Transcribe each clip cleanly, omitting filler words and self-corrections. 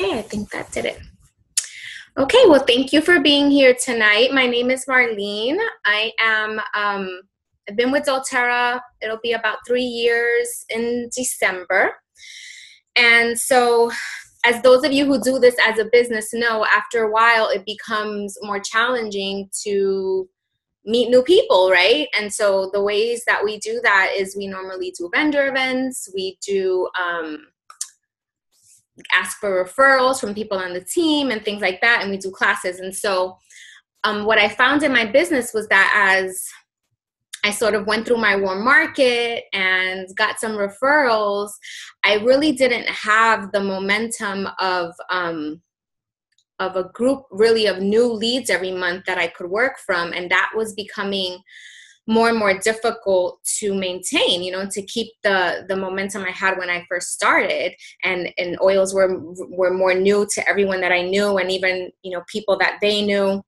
Okay, I think that did it. Okay, well, thank you for being here tonight. My name is Marlene. I've been with doTERRA. It'll be about 3 years in December. And so, as those of you who do this as a business know, after a while, it becomes more challenging to meet new people, right? And so the ways that we do that is we normally do vendor events. We do ask for referrals from people on the team and things like that, and we do classes. And so what I found in my business was that as I sort of went through my warm market and got some referrals, I really didn't have the momentum of a group really of new leads every month that I could work from. And that was becoming more and more difficult to maintain, to keep the momentum I had when I first started. And oils were more new to everyone that I knew, and even, people that they knew.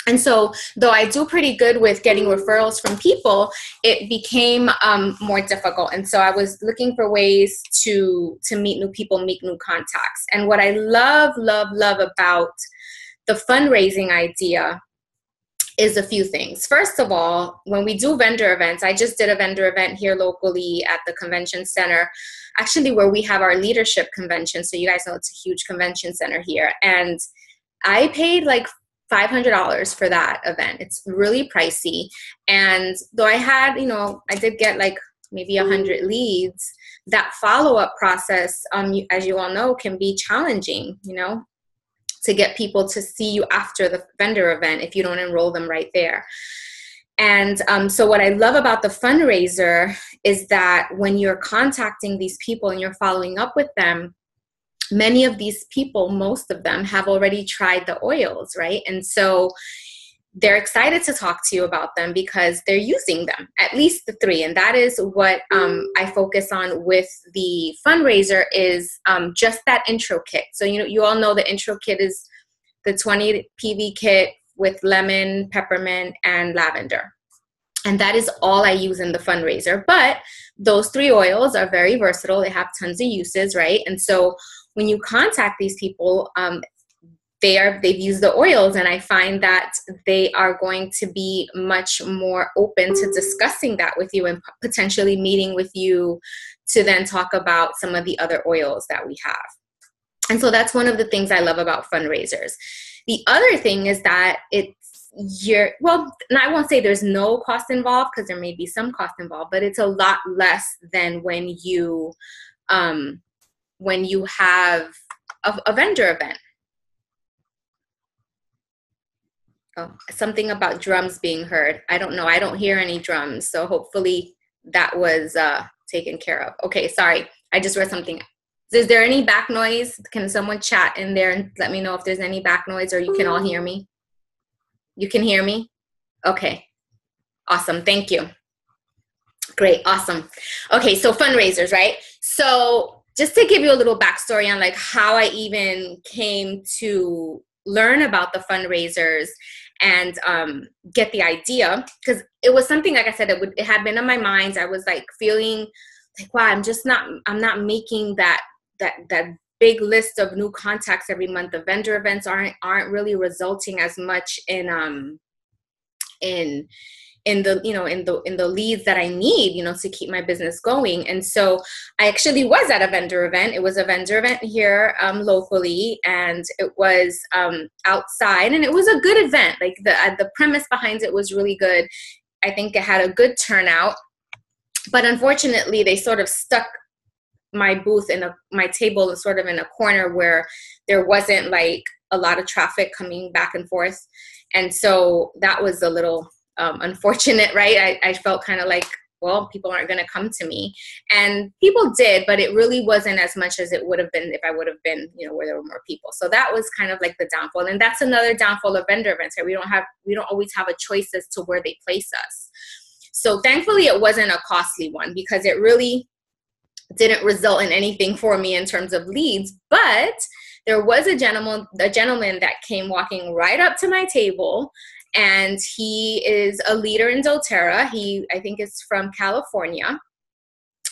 And so though I do pretty good with getting referrals from people, it became more difficult. And so I was looking for ways to meet new people, make new contacts. And what I love about the fundraising idea is a few things. First of all, when we do vendor events, I just did a vendor event here locally at the convention center, actually where we have our leadership convention. So you guys know it's a huge convention center here. And I paid like $500 for that event. It's really pricey. And though I had, I did get like maybe 100 leads, that follow-up process, as you all know, can be challenging, to get people to see you after the vendor event if you don't enroll them right there. And so what I love about the fundraiser is that when you're contacting these people and you're following up with them, many of these people, most of them, have already tried the oils, right? And so they're excited to talk to you about them because they're using them, at least the 3. And that is what I focus on with the fundraiser is just that intro kit. So, you all know the intro kit is the 20 PV kit with lemon, peppermint, and lavender. And that is all I use in the fundraiser. But those 3 oils are very versatile. They have tons of uses, right? And so when you contact these people, they've used the oils, and I find that they are going to be much more open to discussing that with you and potentially meeting with you to then talk about some of the other oils that we have. And so that's one of the things I love about fundraisers. The other thing is that and I won't say there's no cost involved, because there may be some cost involved, but it's a lot less than when you have a vendor event. Oh, something about drums being heard. I don't know. I don't hear any drums. So hopefully that was taken care of. Okay, sorry. I just read something. Is there any back noise? Can someone chat in there and let me know if there's any back noise, or you can all hear me? You can hear me? Okay. Awesome. Thank you. Great. Awesome. Okay, so fundraisers, right? So just to give you a little backstory on like how I even came to learn about the fundraisers and get the idea, because it was something, like I said, it had been on my mind. I was like feeling like, wow, I'm not making that big list of new contacts every month. The vendor events aren't really resulting as much in the leads that I need, to keep my business going. And so I actually was at a vendor event. It was a vendor event here locally, and it was outside, and it was a good event. Like the premise behind it was really good. I think it had a good turnout, but unfortunately they sort of stuck my booth my table sort of in a corner where there wasn't like a lot of traffic coming back and forth. And so that was a little unfortunate, right? I felt kind of like, well, people aren't going to come to me. And people did, but it really wasn't as much as it would have been if I would have been, where there were more people. So that was kind of like the downfall. And that's another downfall of vendor events, right? We don't always have a choice as to where they place us. So thankfully it wasn't a costly one, because it really didn't result in anything for me in terms of leads. But there was a gentleman that came walking right up to my table, and he is a leader in doTERRA. I think is from California.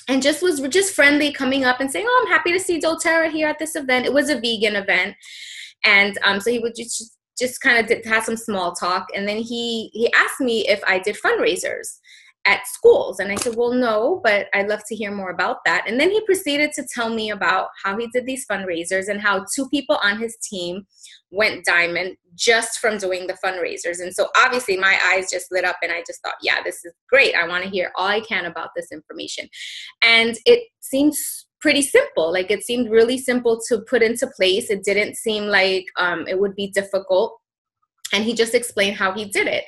and just was just friendly, coming up and saying, oh, I'm happy to see doTERRA here at this event. It was a vegan event. And so he would just kind of have some small talk. And then he asked me if I did fundraisers at schools. And I said, well, no, but I'd love to hear more about that. And then he proceeded to tell me about how he did these fundraisers and how 2 people on his team went diamond just from doing the fundraisers. And so obviously my eyes just lit up, and I just thought, yeah, this is great. I want to hear all I can about this information. And it seems pretty simple. Like, it seemed really simple to put into place. It didn't seem like it would be difficult. And he just explained how he did it.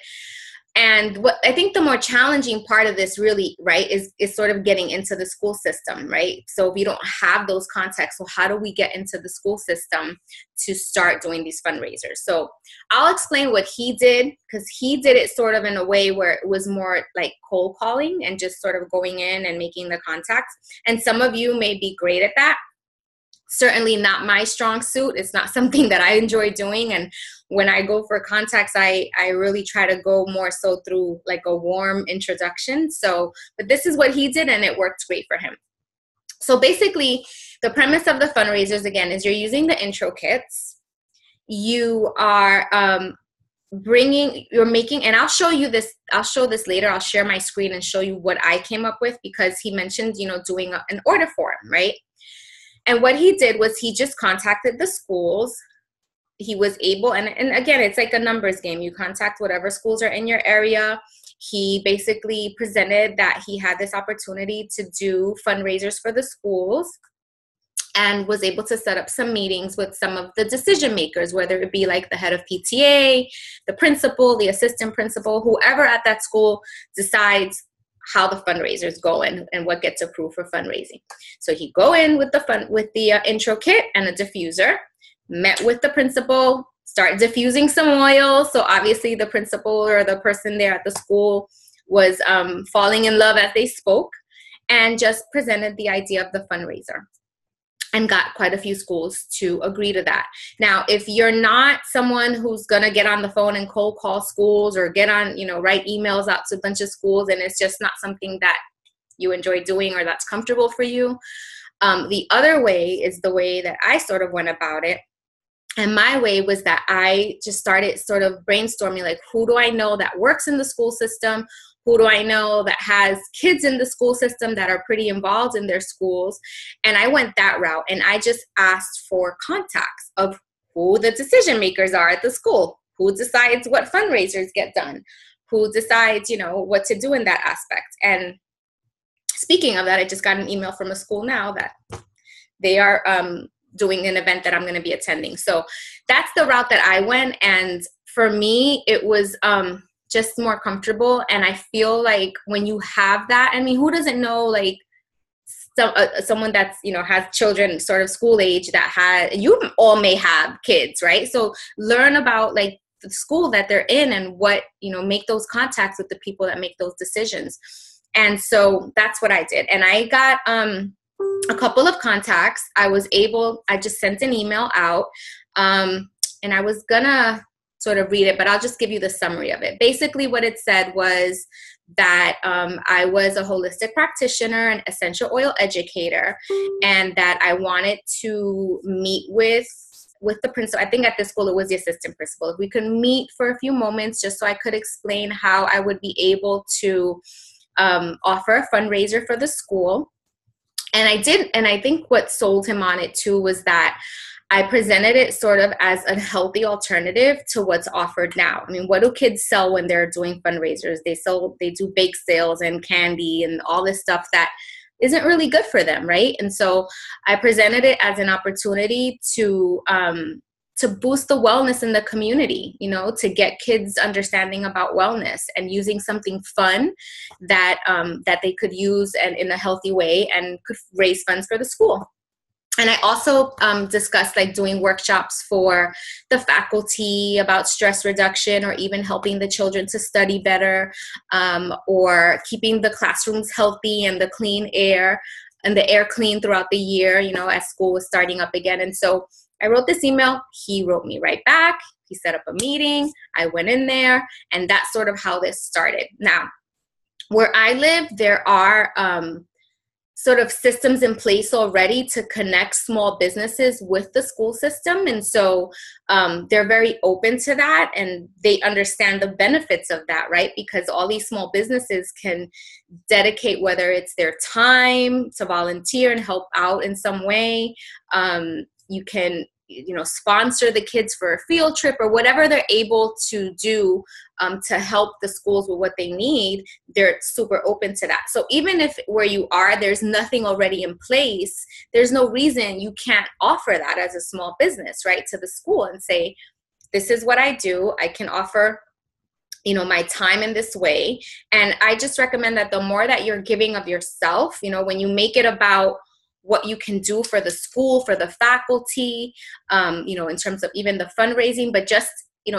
And what I think the more challenging part of this really, right, is sort of getting into the school system, right? So if you don't have those contacts, so how do we get into the school system to start doing these fundraisers? So I'll explain what he did, because he did it sort of in a way where it was more like cold calling and just sort of going in and making the contacts. And some of you may be great at that. Certainly not my strong suit. It's not something that I enjoy doing. And when I go for contacts, I really try to go more so through like a warm introduction. So, but this is what he did, and it worked great for him. So basically, the premise of the fundraisers, again, is you're using the intro kits. You are you're making, and I'll show you this, I'll show this later. I'll share my screen and show you what I came up with, because he mentioned, doing an order form, right? And what he did was he just contacted the schools. He was able, and again, it's like a numbers game. You contact whatever schools are in your area. He basically presented that he had this opportunity to do fundraisers for the schools, and was able to set up some meetings with some of the decision makers, whether it be like the head of PTA, the principal, the assistant principal, whoever at that school decides how the fundraisers go and what gets approved for fundraising. So he go in with the intro kit and a diffuser, met with the principal, start diffusing some oil. So obviously the principal or the person there at the school was falling in love as they spoke, and just presented the idea of the fundraiser, and got quite a few schools to agree to that. Now, if you're not someone who's gonna get on the phone and cold call schools, or get on, write emails out to a bunch of schools, and it's just not something that you enjoy doing or that's comfortable for you, the other way is the way that I sort of went about it. And my way was that I just started sort of brainstorming, like, who do I know that works in the school system? Who do I know that has kids in the school system that are pretty involved in their schools? And I went that route, and I just asked for contacts of who the decision makers are at the school, who decides what fundraisers get done, who decides, what to do in that aspect. And speaking of that, I just got an email from a school now that they are doing an event that I'm going to be attending. So that's the route that I went. And for me, it was just more comfortable. And I feel like when you have that, I mean, who doesn't know, like, someone that's, has children sort of school age you all may have kids, right? So learn about like the school that they're in, and what, make those contacts with the people that make those decisions. And so that's what I did. And I got a couple of contacts. I just sent an email out, and I was gonna sort of read it, but I'll just give you the summary of it. Basically what it said was that I was a holistic practitioner and essential oil educator, and that I wanted to meet with the principal. I think at this school it was the assistant principal. If we could meet for a few moments, just so I could explain how I would be able to offer a fundraiser for the school. And I did, and I think what sold him on it too was that I presented it sort of as a healthy alternative to what's offered now. I mean, what do kids sell when they're doing fundraisers? They do bake sales and candy and all this stuff that isn't really good for them, right? And so I presented it as an opportunity to boost the wellness in the community, to get kids understanding about wellness, and using something fun that they could use and in a healthy way, and could raise funds for the school. And I also discussed like doing workshops for the faculty about stress reduction, or even helping the children to study better, or keeping the classrooms healthy and the clean air and the air clean throughout the year, as school was starting up again. And so I wrote this email. He wrote me right back. He set up a meeting. I went in there, and that's sort of how this started. Now, where I live, there are sort of systems in place already to connect small businesses with the school system. And so they're very open to that, and they understand the benefits of that, right? Because all these small businesses can dedicate, whether it's their time to volunteer and help out in some way. You can, sponsor the kids for a field trip or whatever they're able to do to help the schools with what they need. They're super open to that. So even if where you are, there's nothing already in place, there's no reason you can't offer that as a small business, right, to the school and say, this is what I do. I can offer my time in this way. And I just recommend that the more that you're giving of yourself, when you make it about what you can do for the school, for the faculty, in terms of even the fundraising, but just,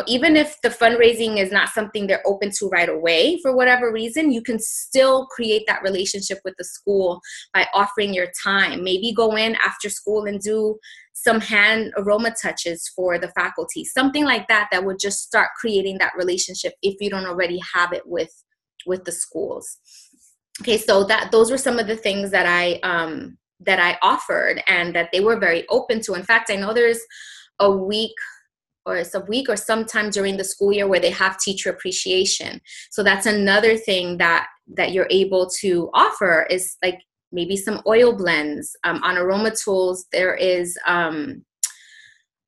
even if the fundraising is not something they're open to right away, for whatever reason, you can still create that relationship with the school by offering your time. Maybe go in after school and do some hand aroma touches for the faculty, something like that, that would just start creating that relationship if you don't already have it with the schools. Okay, so those were some of the things that I offered and that they were very open to. In fact, I know there's a week or sometime during the school year where they have teacher appreciation. So that's another thing that you're able to offer, is like maybe some oil blends. On Aroma Tools, there is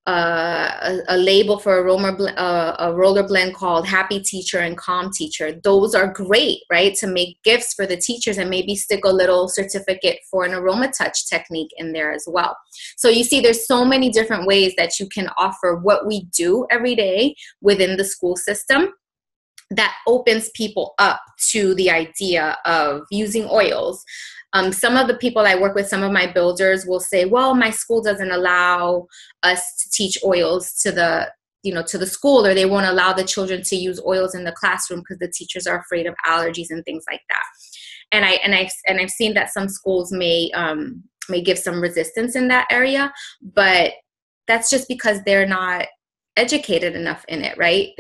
a label for a roller blend called Happy Teacher and Calm Teacher. Those are great, right, to make gifts for the teachers, and maybe stick a little certificate for an aroma touch technique in there as well. So you see, there's so many different ways that you can offer what we do every day within the school system that opens people up to the idea of using oils. Some of the people I work with, some of my builders will say, well, my school doesn't allow us to teach oils to the school, or they won't allow the children to use oils in the classroom because the teachers are afraid of allergies and things like that. And I've seen that some schools may give some resistance in that area, but that's just because they're not educated enough in it, right?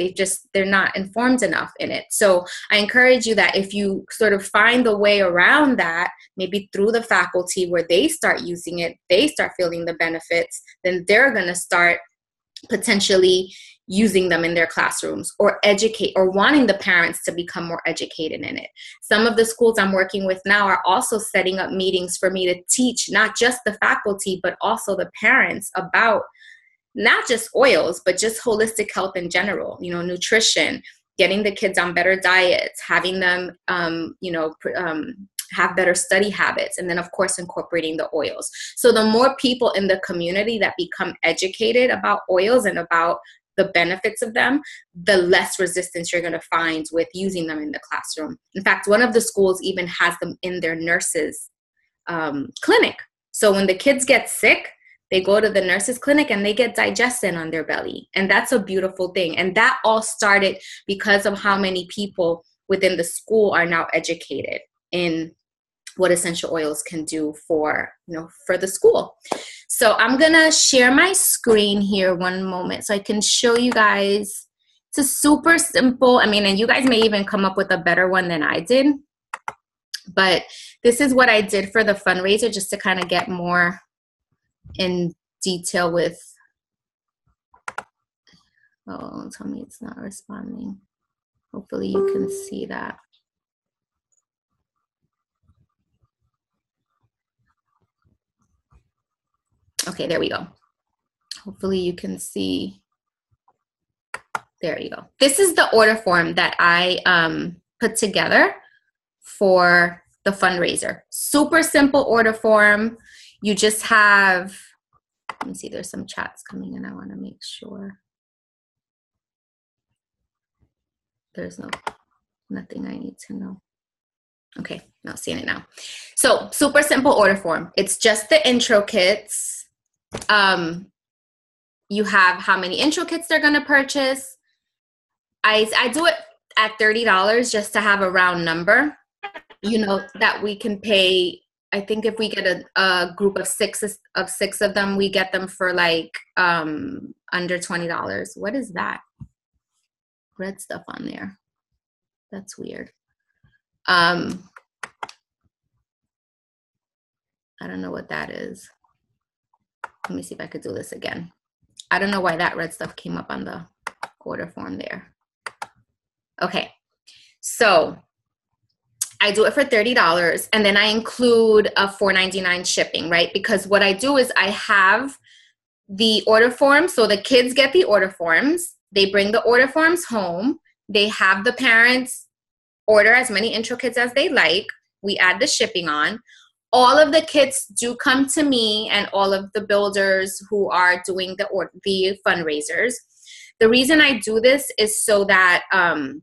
They're not informed enough in it. So I encourage you that if you sort of find the way around that, maybe through the faculty where they start using it, they start feeling the benefits, then they're going to start potentially using them in their classrooms, or educate, or wanting the parents to become more educated in it. Some of the schools I'm working with now are also setting up meetings for me to teach not just the faculty, but also the parents about not just oils, but just holistic health in general, nutrition, getting the kids on better diets, having them, have better study habits, and then of course incorporating the oils. So the more people in the community that become educated about oils and about the benefits of them, the less resistance you're going to find with using them in the classroom. In fact, one of the schools even has them in their nurses' clinic. So when the kids get sick, they go to the nurses' clinic and they get digestin on their belly. And that's a beautiful thing. And that all started because of how many people within the school are now educated in what essential oils can do for the school. So I'm going to share my screen here one moment so I can show you guys. It's a super simple, and you guys may even come up with a better one than I did. But this is what I did for the fundraiser, just to kind of get more in detail with, oh, tell me it's not responding. Hopefully you can see that. Okay, there we go. Hopefully you can see. There you go. This is the order form that I put together for the fundraiser. Super simple order form. You just have, let me see, there's some chats coming in. I want to make sure there's nothing I need to know. Okay, not seeing it now. So super simple order form. It's just the intro kits. You have how many intro kits they're going to purchase. I do it at $30 just to have a round number, that we can pay. I think if we get a group of six of them, we get them for like under $20. What is that? Red stuff on there. That's weird. I don't know what that is. Let me see if I could do this again. I don't know why that red stuff came up on the order form there. Okay, so I do it for $30 and then I include a $4.99 shipping, right? Because what I do is I have the order forms. So the kids get the order forms. They bring the order forms home. They have the parents order as many intro kits as they like. We add the shipping on. All of the kits do come to me and all of the builders who are doing the fundraisers. The reason I do this is so that I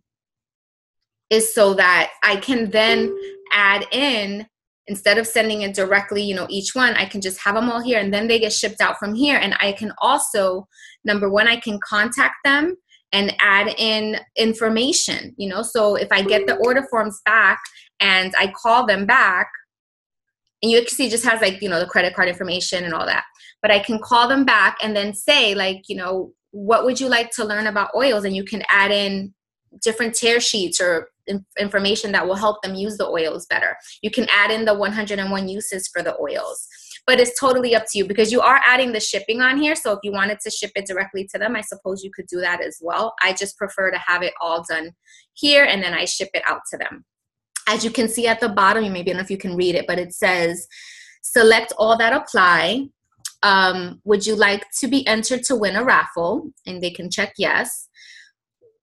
can then add in, instead of sending it directly, each one, I can just have them all here and then they get shipped out from here. And I can also, number one, I can contact them and add in information, so if I get the order forms back and I call them back, and you can see it just has the credit card information and all that, but I can call them back and then say what would you like to learn about oils? And you can add in different tear sheets or information that will help them use the oils better. You can add in the 101 uses for the oils, but it's totally up to you because you are adding the shipping on here. So if you wanted to ship it directly to them, I suppose you could do that as well. I just prefer to have it all done here and then I ship it out to them. As you can see at the bottom, I don't know if you can read it, but it says, select all that apply. Would you like to be entered to win a raffle? And they can check yes.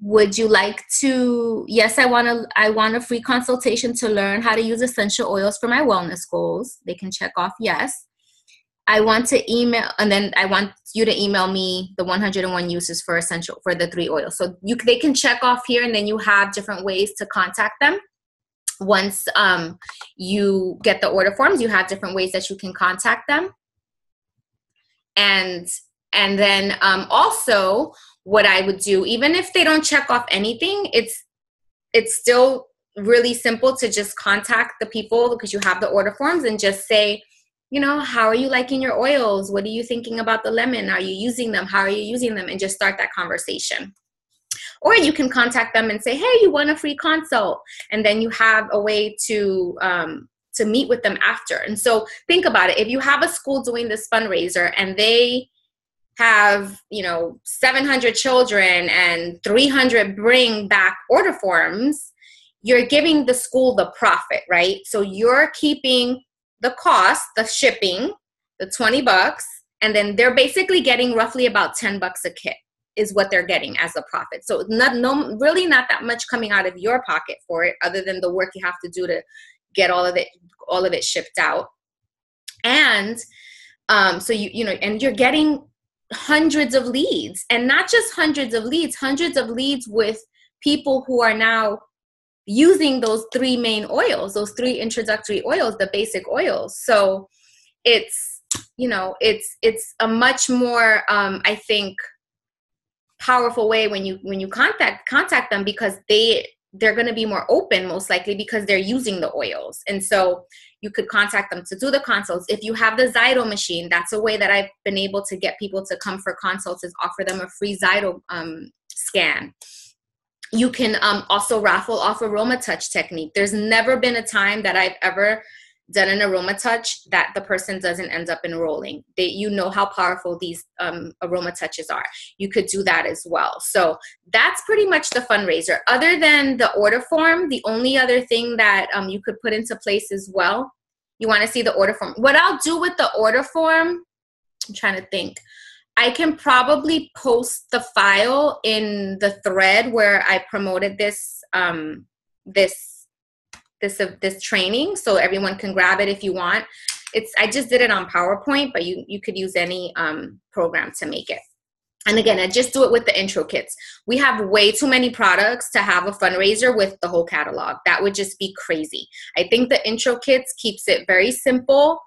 Would you like to, yes, I want a free consultation to learn how to use essential oils for my wellness goals. They can check off yes. I want to email, and then I want you to email me the 101 uses for the 3 oils. So they can check off here and then you have different ways to contact them. Once you get the order forms, you have different ways that you can contact them. And then also what I would do, even if they don't check off anything, it's still really simple to just contact the people because you have the order forms and just say, how are you liking your oils? What are you thinking about the lemon? Are you using them? How are you using them? And just start that conversation. Or you can contact them and say, hey, you want a free consult? And then you have a way to meet with them after. And so think about it. If you have a school doing this fundraiser and they have, 700 children and 300 bring back order forms, you're giving the school the profit, right? So you're keeping the cost, the shipping, the $20, and then they're basically getting roughly about $10 a kit is what they're getting as a profit. So really not that much coming out of your pocket for it, other than the work you have to do to get all of it shipped out. And so and you're getting hundreds of leads, and not just hundreds of leads with people who are now using those 3 main oils, those 3 introductory oils, the basic oils. So it's a much more I think powerful way when you contact them, because they're going to be more open, most likely, because they're using the oils. And so you could contact them to do the consults. If you have the Zyto machine, that's a way that I've been able to get people to come for consults, is offer them a free Zyto scan. You can also raffle off Aroma Touch technique. There's never been a time that I've ever done an Aroma Touch that the person doesn't end up enrolling. How powerful these Aroma Touches are. You could do that as well. So that's pretty much the fundraiser. Other than the order form, the only other thing that you could put into place as well, you want to see the order form. What I'll do with the order form, I'm trying to think. I can probably post the file in the thread where I promoted this training, so everyone can grab it if you want. I just did it on PowerPoint, but you could use any program to make it. And again, I just do it with the intro kits. We have way too many products to have a fundraiser with the whole catalog. That would just be crazy. I think the intro kits keeps it very simple,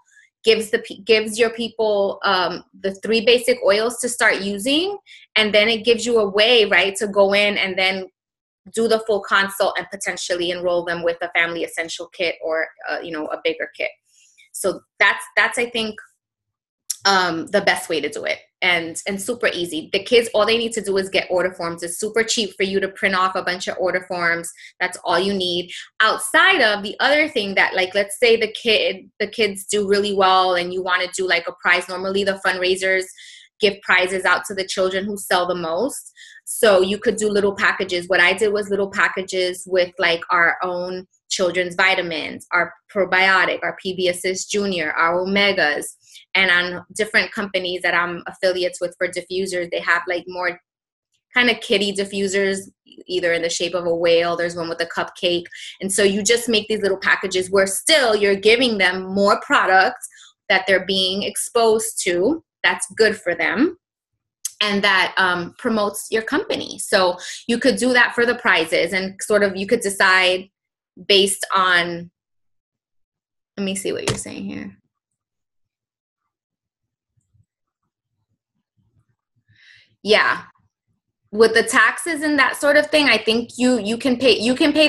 gives your people the 3 basic oils to start using, and then it gives you a way, right, to go in and then do the full consult and potentially enroll them with a family essential kit or a bigger kit. So that's I think the best way to do it, and super easy. The kids, all they need to do is get order forms. It's super cheap for you to print off a bunch of order forms. That's all you need. Outside of the other thing that, like, let's say the kids do really well and you want to do like a prize. Normally the fundraisers give prizes out to the children who sell the most. So you could do little packages. What I did was little packages with like our own children's vitamins, our probiotic, our PB Assist Junior, our Omegas. And on different companies that I'm affiliates with for diffusers, they have like more kind of kiddie diffusers, either in the shape of a whale. There's one with a cupcake. And so you just make these little packages where still you're giving them more products that they're being exposed to. That's good for them. And that promotes your company. So you could do that for the prizes, and sort of you could decide based on, let me see what you're saying here. Yeah. With the taxes and that sort of thing, I think you can pay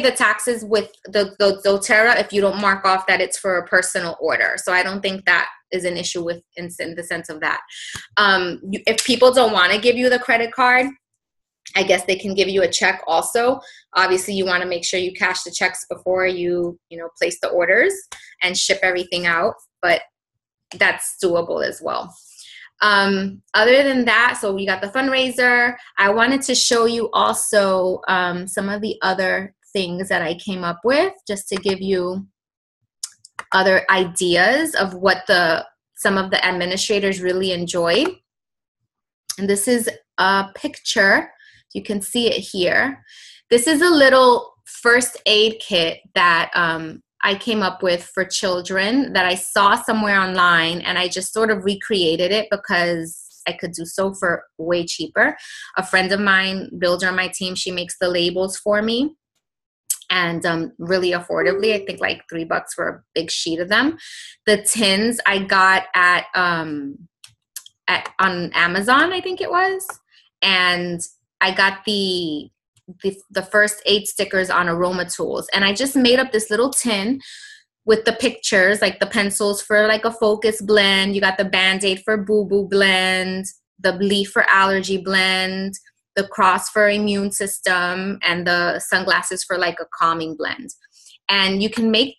the taxes with the doTERRA if you don't mark off that it's for a personal order. So I don't think that is an issue with in the sense of that. If people don't want to give you the credit card, I guess they can give you a check also. Obviously, you want to make sure you cash the checks before you place the orders and ship everything out, but that's doable as well. Other than that, so we got the fundraiser. I wanted to show you also some of the other things that I came up with, just to give you other ideas of what some of the administrators really enjoyed. And this is a picture. You can see it here. This is a little first aid kit that I came up with for children that I saw somewhere online, and I just sort of recreated it because I could do so for way cheaper. A friend of mine, builder on my team, she makes the labels for me, and really affordably. I think like $3 for a big sheet of them. The tins I got on Amazon, I think it was, and I got the first aid stickers on Aroma Tools, and I just made up this little tin with the pictures, like the pencils for like a focus blend. You got the Band-Aid for boo-boo blend, the leaf for allergy blend, the cross for immune system, and the sunglasses for like a calming blend. And you can make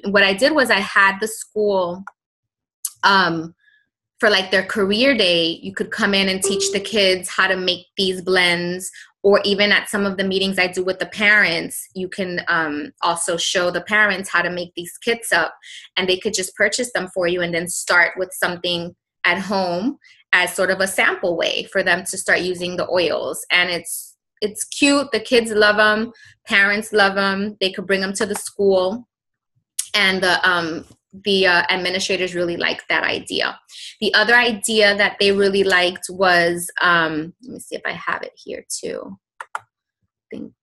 what I did was I had the school for like their career day, you could come in and teach the kids how to make these blends. Or even at some of the meetings I do with the parents, you can also show the parents how to make these kits up, and they could just purchase them for you and then start with something at home as sort of a sample way for them to start using the oils. And it's cute. The kids love them. Parents love them. They could bring them to the school. And the administrators really liked that idea. The other idea that they really liked was, let me see if I have it here too. I think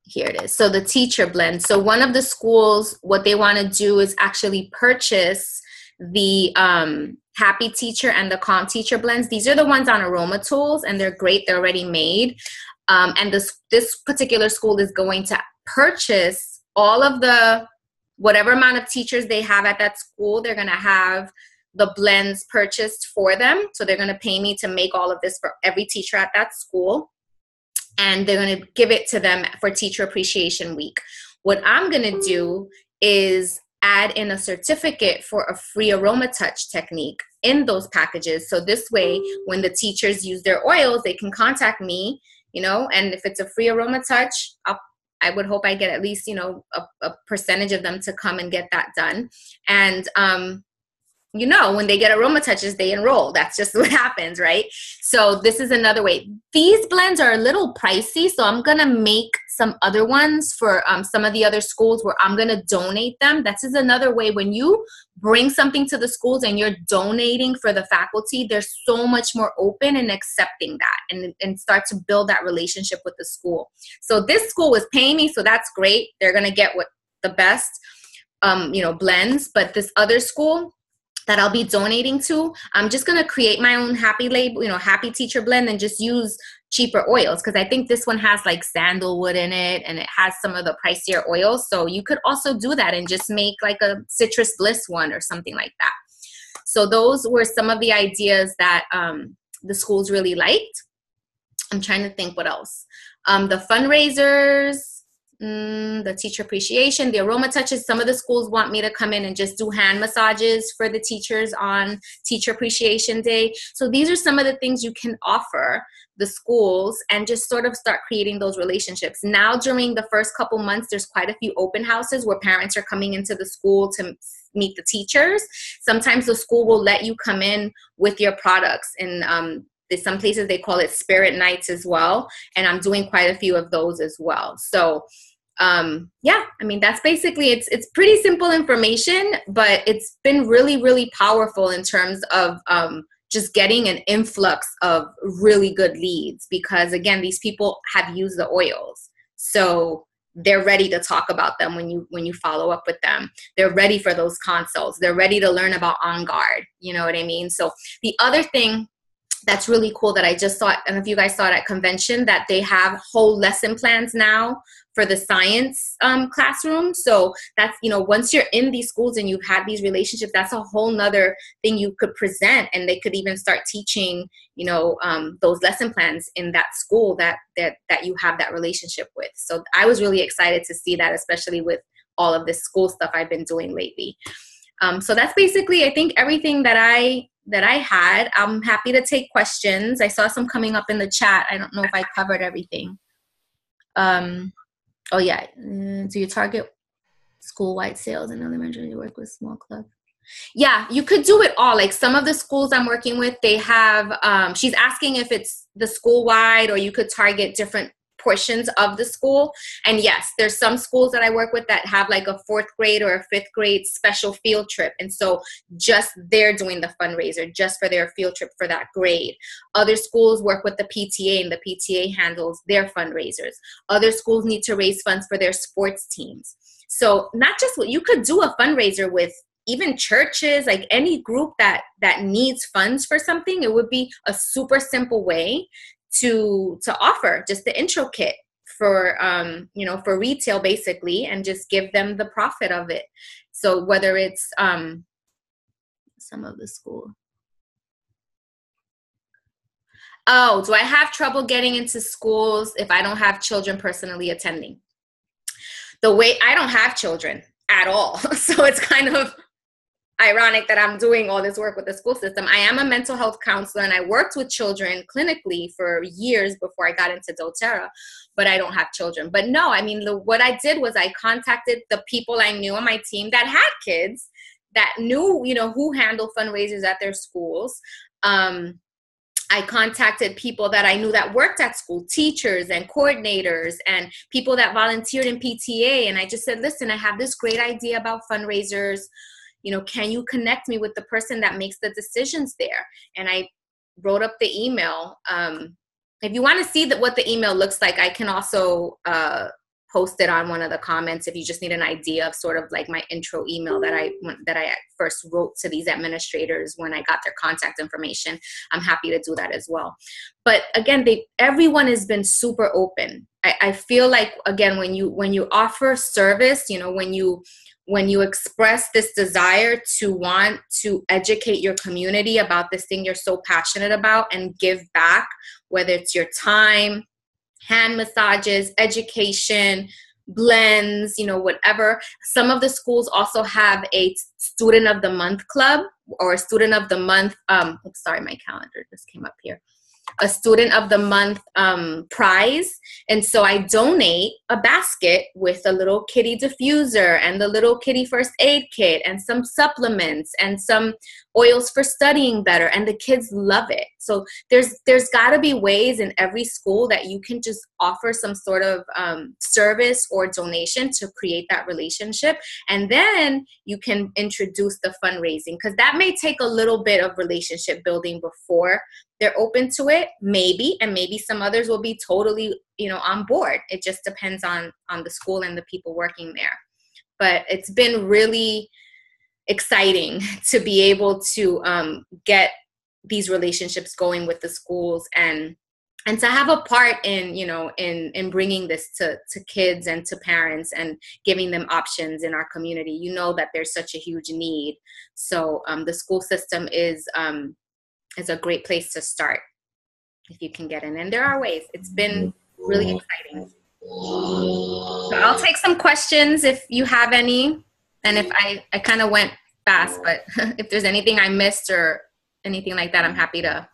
here it is. So the teacher blend. So one of the schools, what they want to do is actually purchase the Happy Teacher and the Calm Teacher blends. These are the ones on Aroma Tools, and they're great. They're already made. And this particular school is going to purchase all of whatever amount of teachers they have at that school. They're going to have the blends purchased for them. So they're going to pay me to make all of this for every teacher at that school. And they're going to give it to them for Teacher Appreciation Week. What I'm going to do is add in a certificate for a free aroma touch technique in those packages. So this way, when the teachers use their oils, they can contact me, and if it's a free aroma touch, I would hope I get at least, a percentage of them to come and get that done. And, when they get aroma touches, they enroll. That's just what happens, right? So this is another way. These blends are a little pricey, so I'm going to make some other ones for some of the other schools where I'm going to donate them. This is another way. When you bring something to the schools and you're donating for the faculty, they're so much more open and accepting that and start to build that relationship with the school. So this school was paying me, so that's great. They're going to get the best, blends. But this other school that I'll be donating to, I'm just going to create my own happy label, Happy Teacher blend, and just use cheaper oils, because I think this one has like sandalwood in it and it has some of the pricier oils. So you could also do that and just make like a citrus bliss one or something like that. So those were some of the ideas that the schools really liked. I'm trying to think what else. The fundraisers, the teacher appreciation, the aroma touches. Some of the schools want me to come in and just do hand massages for the teachers on Teacher Appreciation Day. So these are some of the things you can offer the schools and just sort of start creating those relationships. Now, during the first couple months, there's quite a few open houses where parents are coming into the school to meet the teachers. Sometimes the school will let you come in with your products, and some places they call it spirit nights as well. And I'm doing quite a few of those as well. So yeah, I mean, that's basically, it's pretty simple information, but it's been really, really powerful in terms of just getting an influx of really good leads, because again, these people have used the oils. So they're ready to talk about them when you follow up with them. They're ready for those consults. They're ready to learn about On Guard. You know what I mean? So the other thing that's really cool that I just saw, I don't know if you guys saw it at convention, that they have whole lesson plans now for the science classroom. So that's, once you're in these schools and you've had these relationships, that's a whole nother thing you could present, and they could even start teaching, those lesson plans in that school that you have that relationship with. So I was really excited to see that, especially with all of this school stuff I've been doing lately. So that's basically, I think, everything that I had. I'm happy to take questions. I saw some coming up in the chat. I don't know if I covered everything. Oh yeah. Do you target school-wide sales and elementary, you work with small clubs? Yeah, you could do it all. Like some of the schools I'm working with, they have, she's asking if it's the school-wide or you could target different portions of the school. And yes, there's some schools that I work with that have like a 4th grade or a 5th grade special field trip. And so just they're doing the fundraiser just for their field trip for that grade. Other schools work with the PTA, and the PTA handles their fundraisers. Other schools need to raise funds for their sports teams. So not just what you could do a fundraiser with, even churches, like any group that needs funds for something. It would be a super simple way to offer just the intro kit for for retail basically, and just give them the profit of it. So whether it's some of the school. Oh, do I have trouble getting into schools if I don't have children personally attending? The way I don't have children at all. So it's kind of ironic that I'm doing all this work with the school system. I am a mental health counselor, and I worked with children clinically for years before I got into doTERRA, but I don't have children. But no, I mean, what I did was I contacted the people I knew on my team that had kids, that knew, who handle fundraisers at their schools. I contacted people that I knew that worked at school, teachers and coordinators and people that volunteered in PTA. And I just said, listen, I have this great idea about fundraisers. Can you connect me with the person that makes the decisions there? And I wrote up the email. If you want to see what the email looks like, I can also post it on one of the comments if you just need an idea of sort of like my intro email that I first wrote to these administrators when I got their contact information. I'm happy to do that as well. But again, everyone has been super open. I feel like, again, when you offer service, when you express this desire to want to educate your community about this thing you're so passionate about and give back, whether it's your time, hand massages, education, blends, whatever. Some of the schools also have a student of the month club or a student of the month. Sorry, my calendar just came up here. A student of the month prize. And so I donate a basket with a little kitty diffuser and the little kitty first aid kit and some supplements and some oils for studying better. And the kids love it. So there's got to be ways in every school that you can just offer some sort of service or donation to create that relationship. And then you can introduce the fundraising, because that may take a little bit of relationship building before they're open to it, maybe, and maybe some others will be totally, on board. It just depends on the school and the people working there. But it's been really exciting to be able to get these relationships going with the schools. And and to have a part in, you know, in bringing this to kids and to parents and giving them options in our community. You know that there's such a huge need. So the school system is a great place to start if you can get in. And there are ways. It's been really exciting. So I'll take some questions if you have any. And if I kind of went fast, but if there's anything I missed or anything like that, I'm happy to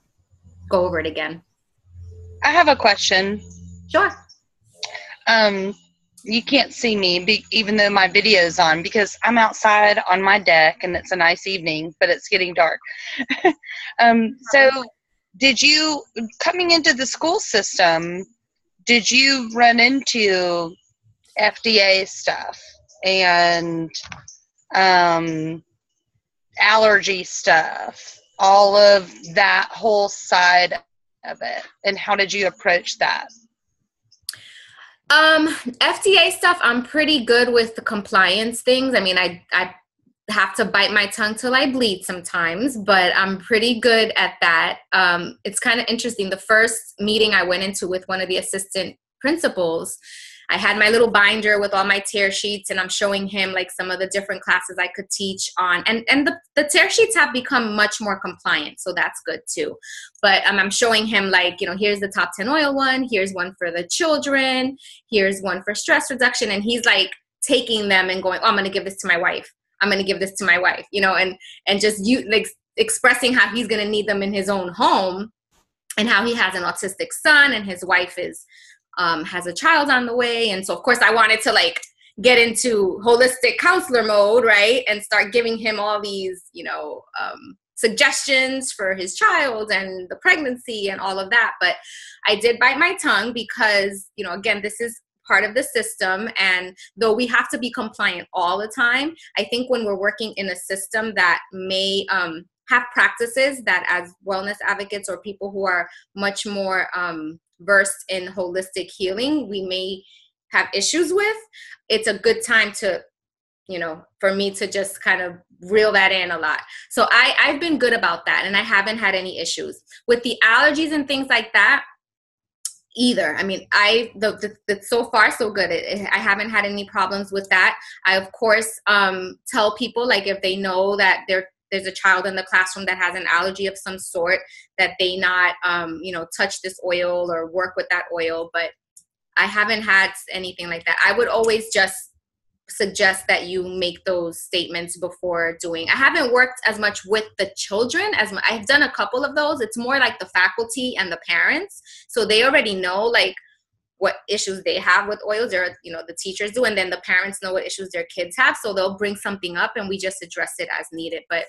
go over it again. I have a question. Sure. You can't see me, even though my video is on, because I'm outside on my deck and it's a nice evening, but it's getting dark. So did you, coming into the school system, did you run into FDA stuff and allergy stuff, all of that whole side of it, and how did you approach that? FDA stuff, I'm pretty good with the compliance things. I mean, I have to bite my tongue till I bleed sometimes, but I'm pretty good at that. It's kind of interesting. The first meeting I went into with one of the assistant principals, I had my little binder with all my tear sheets, and I'm showing him like some of the different classes I could teach on. And the tear sheets have become much more compliant, so that's good too. But I'm showing him like, you know, here's the top 10 oil one, here's one for the children, here's one for stress reduction. And he's like taking them and going, oh, I'm going to give this to my wife. I'm going to give this to my wife, you know, and just like expressing how he's going to need them in his own home and how he has an autistic son and his wife is has a child on the way. And so of course I wanted to like get into holistic counselor mode, right? And start giving him all these, you know, suggestions for his child and the pregnancy and all of that. But I did bite my tongue because, you know, again, this is part of the system. And though we have to be compliant all the time, I think when we're working in a system that may have practices that as wellness advocates or people who are much more versed in holistic healing, we may have issues with, it's a good time to, you know, for me to just kind of reel that in a lot. So I've been good about that, and I haven't had any issues with the allergies and things like that either. I mean, so far so good. I haven't had any problems with that. I of course tell people, like, if they know that there's a child in the classroom that has an allergy of some sort, that they not, you know, touch this oil or work with that oil. But I haven't had anything like that. I would always just suggest that you make those statements before doing. I haven't worked as much with the children I've done a couple of those. It's more like the faculty and the parents. So they already know like what issues they have with oils, or, you know, the teachers do. And then the parents know what issues their kids have. So they'll bring something up and we just address it as needed. But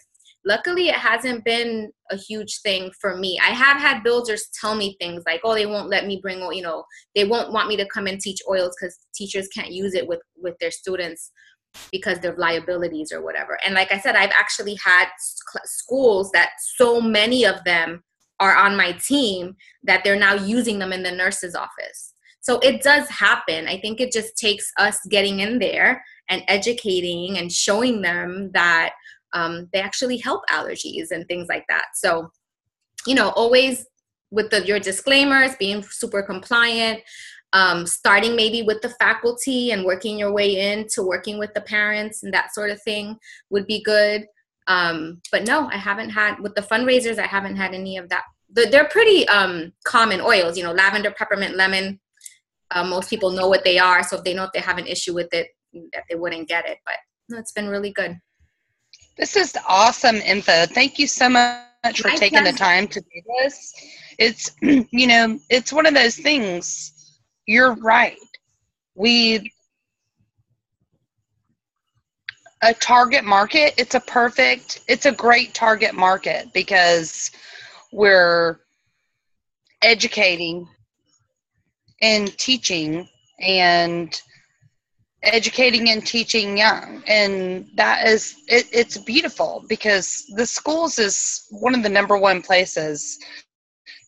luckily it hasn't been a huge thing for me. I have had builders tell me things like, oh, they won't let me bring, you know, they won't want me to come and teach oils because teachers can't use it with their students because of liabilities or whatever. And like I said, I've actually had schools that so many of them are on my team that they're now using them in the nurse's office. So it does happen. I think it just takes us getting in there and educating and showing them that they actually help allergies and things like that. So, you know, always with your disclaimers, being super compliant, starting maybe with the faculty and working your way into working with the parents and that sort of thing would be good. But no, I haven't had, with the fundraisers, I haven't had any of that. They're pretty common oils, you know, lavender, peppermint, lemon. Most people know what they are. So if they know if they have an issue with it, that they wouldn't get it. But no, it's been really good. This is awesome info. Thank you so much for taking the time to do this. It's, you know, it's one of those things. You're right. A target market, it's a great target market because we're educating and teaching and educating and teaching young. And that is, it's beautiful because the schools is one of the number one places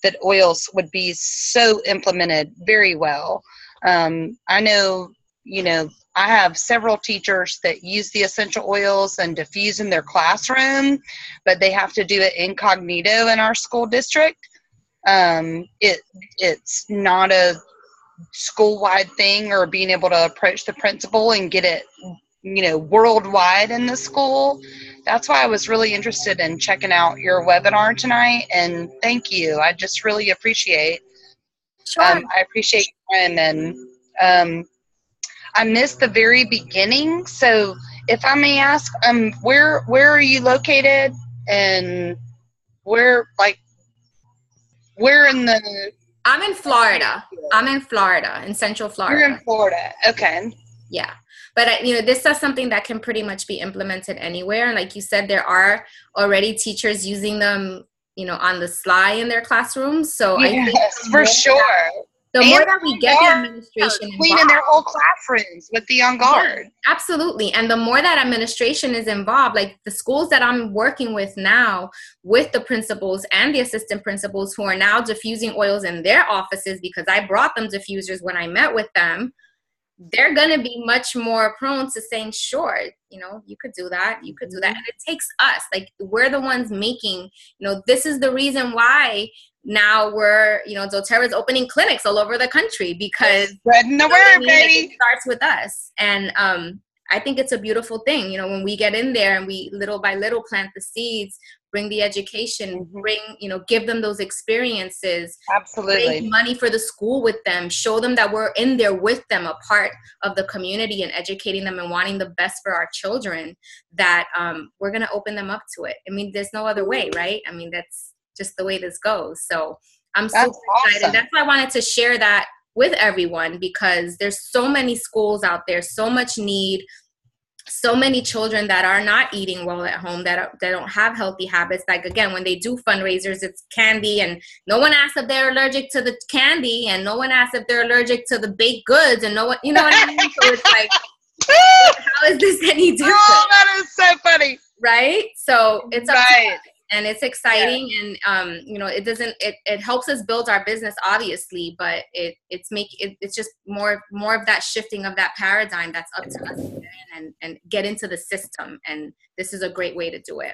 that oils would be so implemented very well. I know, you know, I have several teachers that use the essential oils and diffuse in their classroom, but they have to do it incognito in our school district. It's not a school-wide thing, or being able to approach the principal and get it, worldwide in the school. That's why I was really interested in checking out your webinar tonight, and thank you. I just really appreciate Sure. I appreciate your time, and I missed the very beginning, so if I may ask, where are you located, and where in the... I'm in Florida. In Central Florida. You're in Florida. Okay. Yeah. But, this is something that can pretty much be implemented anywhere. Like you said, there are already teachers using them, on the sly in their classrooms. So yes, I think for sure. The more that we get the administration cleaning involved, their whole classrooms with the on guard. Yeah, absolutely. And the more that administration is involved, like the schools that I'm working with now, with the principals and the assistant principals who are now diffusing oils in their offices, because I brought them diffusers when I met with them, they're going to be much more prone to saying, sure, you could do that. You could do that. And it takes us, like, we're the ones making, this is the reason why now we're, doTERRA's opening clinics all over the country, because spreading the word, baby. It starts with us. And I think it's a beautiful thing, when we get in there and we little by little plant the seeds, bring the education, give them those experiences. Absolutely. Make money for the school with them, show them that we're in there with them, a part of the community, and educating them and wanting the best for our children, that we're going to open them up to it. I mean, there's no other way, right? I mean, that's just the way this goes. So I'm super excited. Awesome. That's why I wanted to share that with everyone, because there's so many schools out there, so much need, so many children that are not eating well at home, that don't have healthy habits. Like, again, when they do fundraisers, it's candy, and no one asks if they're allergic to the candy, and no one asks if they're allergic to the baked goods, and no one, you know what I mean? So it's like, how is this any different? Oh, that is so funny. Right? So it's up to us. And it's exciting, and it helps us build our business, obviously, but it's just more of that shifting of that paradigm that's up to us and get into the system. And this is a great way to do it.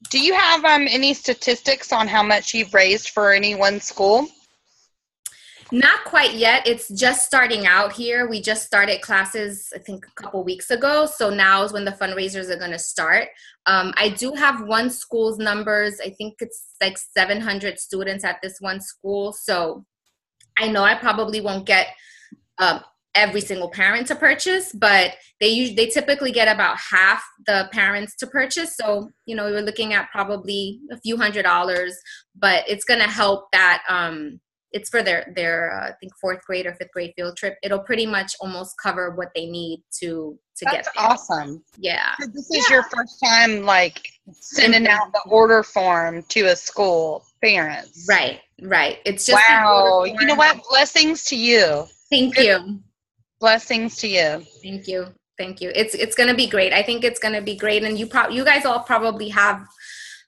Do you have any statistics on how much you've raised for any one school? Not quite yet. It's just starting out here. We just started classes, I think, a couple weeks ago. So now is when the fundraisers are going to start. I do have one school's numbers. I think it's like 700 students at this one school. So I know I probably won't get every single parent to purchase, but they typically get about half the parents to purchase. So, we're looking at probably a few $100s, but it's going to help that it's for their I think 4th grade or 5th grade field trip. It'll pretty much almost cover what they need to get there. That's awesome. Yeah. So this is your first time, sending out the order form to a school, parents. Right. It's just wow. You know what? Blessings to you. Thank you. Blessings to you. Thank you. It's going to be great. I think it's going to be great. And you guys all probably have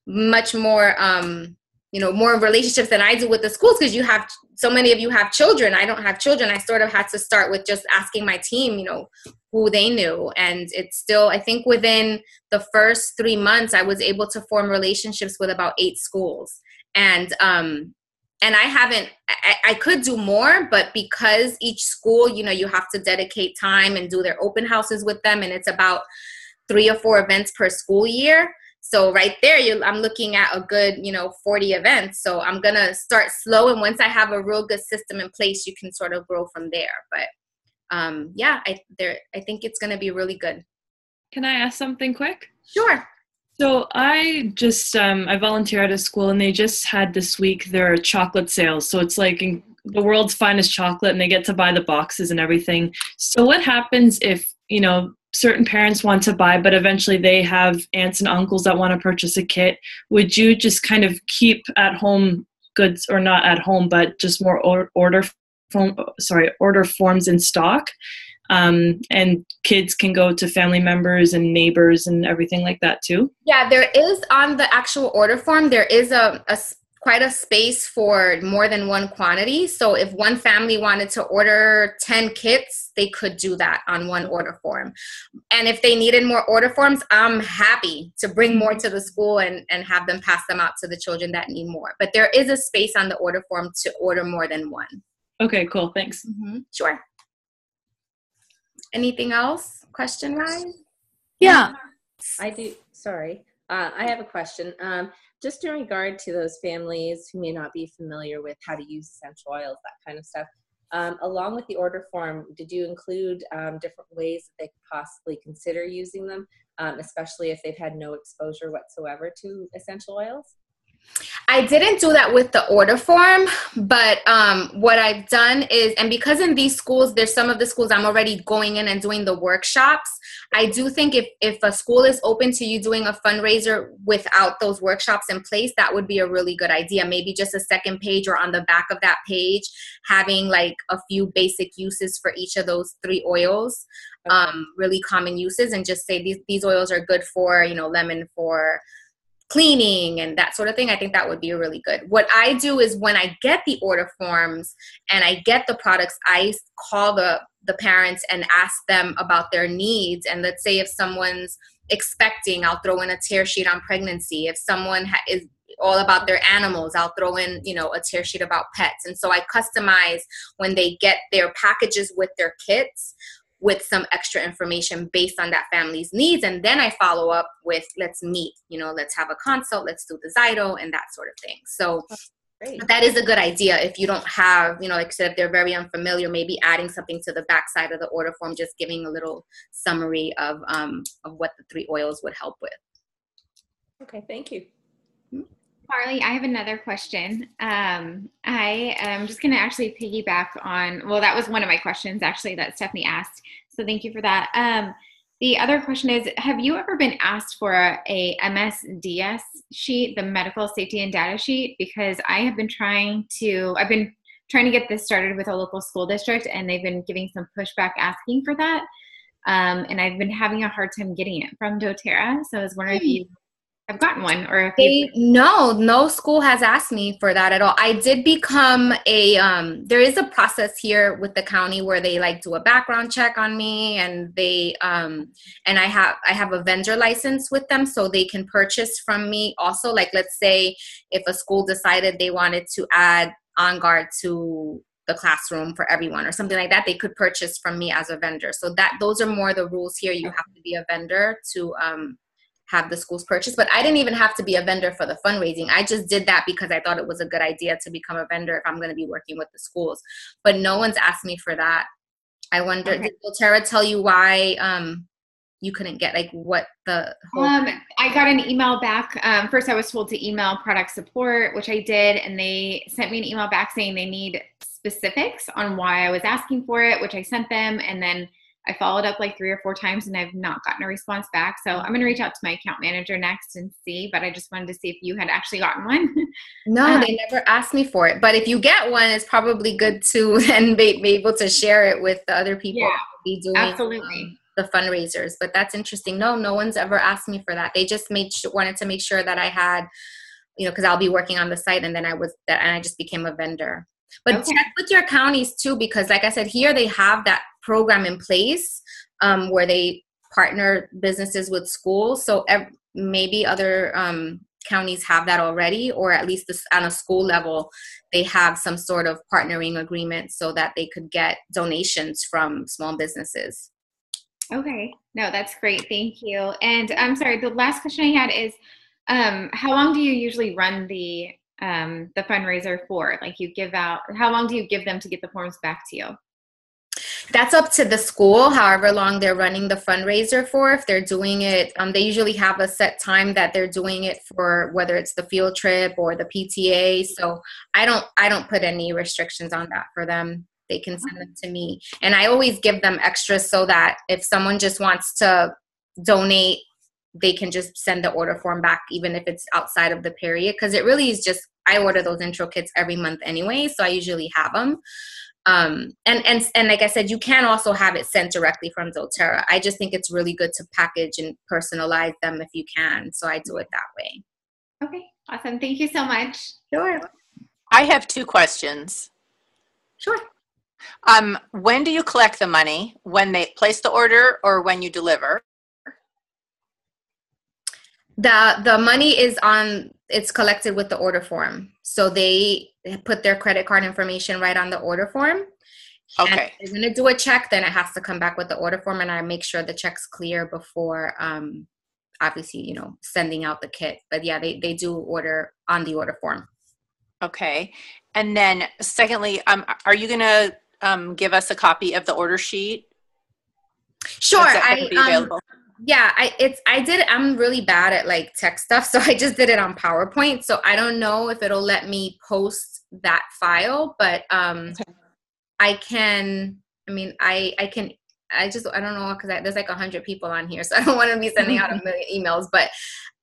much more more relationships than I do with the schools, because so many of you have children. I don't have children. I sort of had to start with just asking my team, who they knew. And it's still, I think within the first 3 months, I was able to form relationships with about 8 schools. And I could do more, but because each school, you have to dedicate time and do their open houses with them. And it's about 3 or 4 events per school year. So right there, I'm looking at a good, 40 events. So I'm going to start slow. And once I have a real good system in place, you can sort of grow from there. But I think it's going to be really good. Can I ask something quick? Sure. So I just, I volunteer at a school, and they just had this week their chocolate sales. So it's like the world's finest chocolate, and they get to buy the boxes and everything. So what happens if, certain parents want to buy, but eventually they have aunts and uncles that want to purchase a kit? Would you just kind of keep at home goods, or not at home, but just more order forms in stock? And kids can go to family members and neighbors and everything like that too? Yeah, there is on the actual order form, there is quite a space for more than one quantity. So if one family wanted to order 10 kits, they could do that on one order form. And if they needed more order forms, I'm happy to bring more to the school and have them pass them out to the children that need more. But there is a space on the order form to order more than one. Okay, cool. Thanks. Sure. Anything else? Question-wise? Yeah. I do. Sorry. I have a question. Just in regard to those families who may not be familiar with how to use essential oils, that kind of stuff. Along with the order form, did you include different ways that they could possibly consider using them, especially if they've had no exposure whatsoever to essential oils? I didn't do that with the order form, but what I've done is, and because in these schools, there's some of the schools I'm already going in and doing the workshops. I do think if a school is open to you doing a fundraiser without those workshops in place, that would be a really good idea. Maybe just a second page or on the back of that page, having like a few basic uses for each of those 3 oils, really common uses, and just say these oils are good for, lemon for cleaning and that sort of thing. I think that would be really good. What I do is when I get the order forms and I get the products, I call the parents and ask them about their needs. And let's say if someone's expecting, I'll throw in a tear sheet on pregnancy. If someone is all about their animals, I'll throw in, a tear sheet about pets. And so I customize when they get their packages with their kits with some extra information based on that family's needs. And then I follow up with, let's meet, let's have a consult, let's do the Zyto and that sort of thing. So that is a good idea. If you don't have, like I said, if they're very unfamiliar, maybe adding something to the backside of the order form, just giving a little summary of what the 3 oils would help with. Okay, thank you. Carly, I have another question. I am just going to actually piggyback on, well, that was one of my questions actually that Stephanie asked. So thank you for that. The other question is, have you ever been asked for a MSDS sheet, the medical safety and data sheet? Because I've been trying to get this started with a local school district, and they've been giving some pushback asking for that. And I've been having a hard time getting it from doTERRA. So I was wondering if you have gotten one, or if no school has asked me for that at all. I did become there is a process here with the county where they do a background check on me, and they and I have a vendor license with them, so they can purchase from me also. Like, let's say if a school decided they wanted to add On Guard to the classroom for everyone or something like that, they could purchase from me as a vendor. So those are more the rules here. You have to be a vendor to have the schools purchase. But I didn't even have to be a vendor for the fundraising. I just did that because I thought it was a good idea to become a vendor if I'm going to be working with the schools. But no one's asked me for that. I wonder, Did doTERRA tell you why you couldn't get, what the whole I got an email back. First I was told to email product support, which I did, and they sent me an email back saying they need specifics on why I was asking for it, which I sent them, and then I followed up 3 or 4 times and I've not gotten a response back. So I'm going to reach out to my account manager next and see, but I just wanted to see if you had actually gotten one. No, they never asked me for it. But if you get one, it's probably good to then be able to share it with the other people who will be doing absolutely. The fundraisers. But that's interesting. No one's ever asked me for that. They just wanted to make sure that I had, because I'll be working on the site, and then I just became a vendor. But check with your counties too, because like I said, here they have that program in place where they partner businesses with schools. So maybe other counties have that already, or at least on a school level, they have some sort of partnering agreement so that they could get donations from small businesses. Okay. No, that's great. Thank you. And I'm sorry, the last question I had is, how long do you usually run the fundraiser for? How long do you give them to get the forms back to you? That's up to the school, however long they're running the fundraiser for. If they're doing it, they usually have a set time that they're doing it for, whether it's the field trip or the PTA. So I don't put any restrictions on that for them. They can send them to me. And I always give them extras so that if someone just wants to donate, they can just send the order form back, even if it's outside of the period. Because it really is just, I order those intro kits every month anyway, so I usually have them. And like I said, you can also have it sent directly from doTERRA. I just think it's really good to package and personalize them if you can. So I do it that way. Okay, awesome. Thank you so much. Sure. I have 2 questions. Sure. When do you collect the money? When they place the order or when you deliver? The money is it's collected with the order form. So they put their credit card information right on the order form. Okay. And if they're going to do a check, then it has to come back with the order form, and I make sure the check's clear before, obviously, sending out the kit. But yeah, they do order on the order form. Okay. And then secondly, are you going to give us a copy of the order sheet? Sure. Is that gonna be available? Yeah, I'm really bad at like tech stuff. So I just did it on PowerPoint. So I don't know if it'll let me post that file, but, okay. I can, I don't know, because there's like 100 people on here, so I don't want to be sending out a million emails, but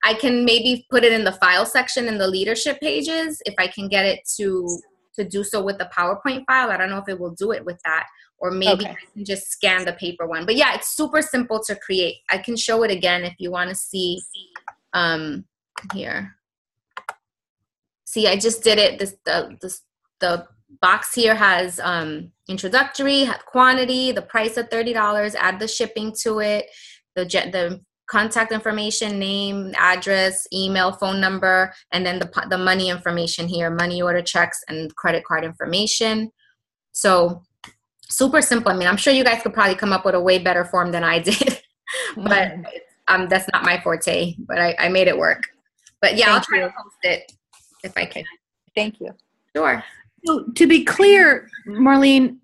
I can maybe put it in the file section in the leadership pages if I can get it to do so with the PowerPoint file. I don't know if it will do it with that, or maybe I can just scan the paper one. But yeah, it's super simple to create. I can show it again if you want to see here. See, I just did it. The box here has introductory, quantity, the price of $30, add the shipping to it, the contact information, name, address, email, phone number, and then the money information here, money order checks and credit card information. So super simple. I mean, I'm sure you guys could probably come up with a way better form than I did, but that's not my forte, but I made it work. But yeah, I'll try to post it if I can. Thank you. Sure. So to be clear, Marlene,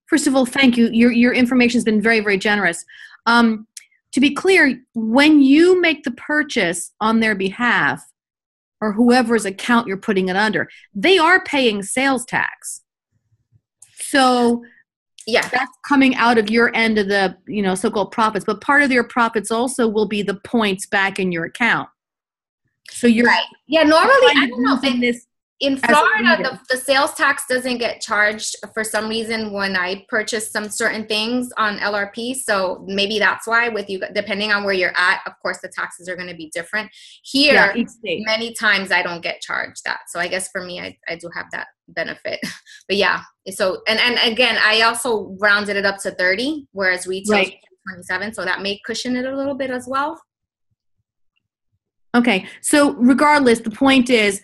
first of all, thank you. Your information has been very, very generous. To be clear, when you make the purchase on their behalf, or whoever's account you're putting it under, they are paying sales tax. So yeah, that's coming out of your end of the so-called profits. But part of your profits also will be the points back in your account. So you're right. Yeah, normally I don't know if in Florida, the sales tax doesn't get charged for some reason when I purchase some certain things on LRP. So maybe that's why with you, depending on where you're at, of course, the taxes are going to be different. Here, many times I don't get charged that. So I guess for me, I do have that benefit. But yeah, so, and again, I also rounded it up to 30, whereas retail is 27. So that may cushion it a little bit as well. Okay. So regardless, the point is,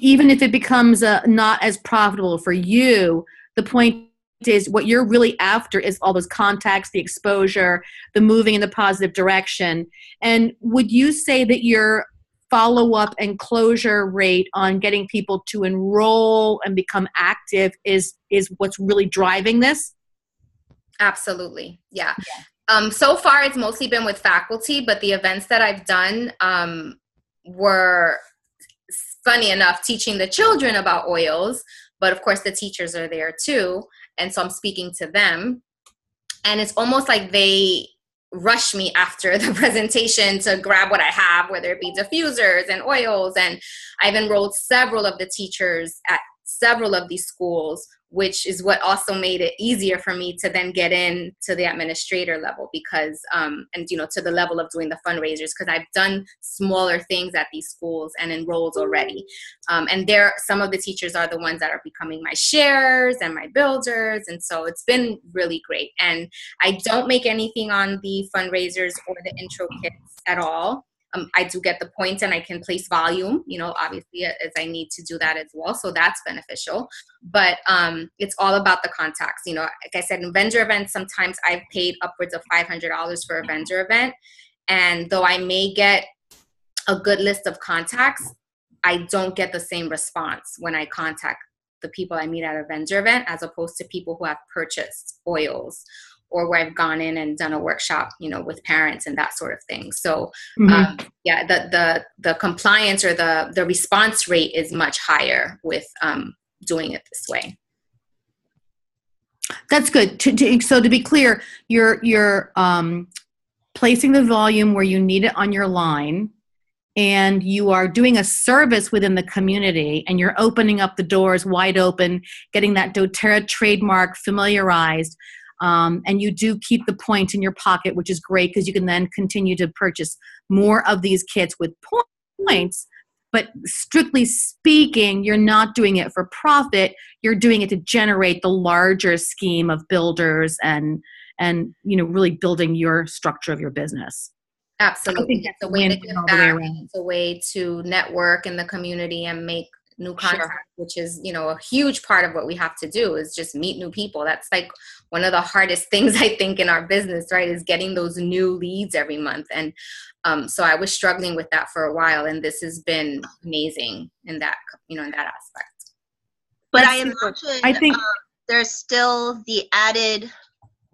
even if it becomes not as profitable for you, the point is what you're really after is all those contacts, the exposure, the moving in the positive direction. And would you say that your follow-up and closure rate on getting people to enroll and become active is what's really driving this? Absolutely. Yeah. So far, it's mostly been with faculty, but the events that I've done were, funny enough, teaching the children about oils, but of course the teachers are there too. And so I'm speaking to them, and it's almost like they rush me after the presentation to grab what I have, whether it be diffusers and oils. And I've enrolled several of the teachers at several of these schools, which is what also made it easier for me to then get in to the administrator level because, and to the level of doing the fundraisers, because I've done smaller things at these schools and enrolled already. And some of the teachers are the ones that are becoming my sharers and my builders. And so it's been really great. And I don't make anything on the fundraisers or the intro kits at all. I do get the points and I can place volume, obviously as I need to do that as well. So that's beneficial, but it's all about the contacts. Like I said, in vendor events, sometimes I've paid upwards of $500 for a vendor event. And though I may get a good list of contacts, I don't get the same response when I contact the people I meet at a vendor event, as opposed to people who have purchased oils, or where I've gone in and done a workshop, with parents and that sort of thing. So, the compliance or the response rate is much higher with doing it this way. That's good. So to be clear, you're placing the volume where you need it on your line, and you are doing a service within the community, and you're opening up the doors wide open, getting that doTERRA trademark familiarized. And you do keep the points in your pocket, which is great because you can then continue to purchase more of these kits with points. but strictly speaking, you're not doing it for profit. You're doing it to generate the larger scheme of builders and really building your structure of your business. Absolutely. It's a way to give back. It's a way to network in the community and make new contacts, which is, a huge part of what we have to do is just meet new people. That's like one of the hardest things I think in our business, right, is getting those new leads every month. And so I was struggling with that for a while, and this has been amazing in that, in that aspect. But I think there's still the added,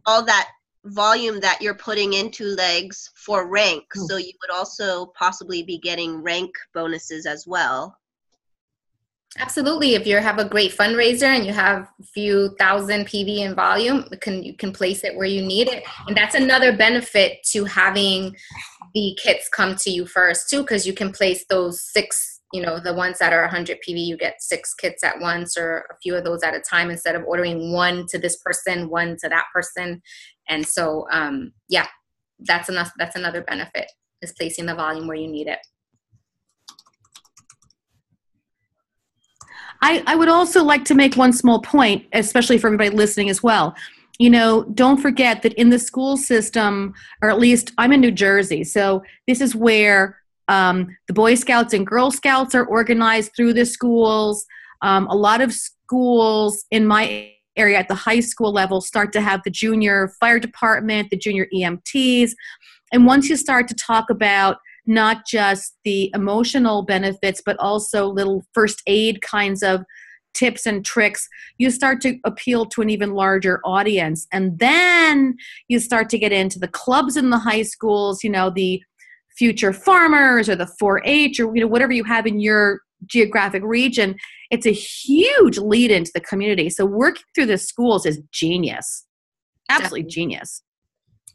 all that volume that you're putting into legs for rank. So you would also possibly be getting rank bonuses as well. Absolutely. If you have a great fundraiser and you have a few thousand PV in volume, you can place it where you need it. And that's another benefit to having the kits come to you first too, because you can place those 6, the ones that are 100 PV, you get 6 kits at once or a few of those at a time instead of ordering 1 to this person, 1 to that person. And so, that's another benefit, is placing the volume where you need it. I would also like to make one small point, especially for everybody listening as well. Don't forget that in the school system, or at least I'm in New Jersey, so this is where the Boy Scouts and Girl Scouts are organized through the schools. A lot of schools in my area at the high school level start to have the junior fire department, the junior EMTs. And once you start to talk about not just the emotional benefits, but also little first aid kinds of tips and tricks, you start to appeal to an even larger audience. And then you start to get into the clubs in the high schools, the future farmers or the 4-H or whatever you have in your geographic region. It's a huge lead into the community. So working through the schools is genius. Absolutely genius.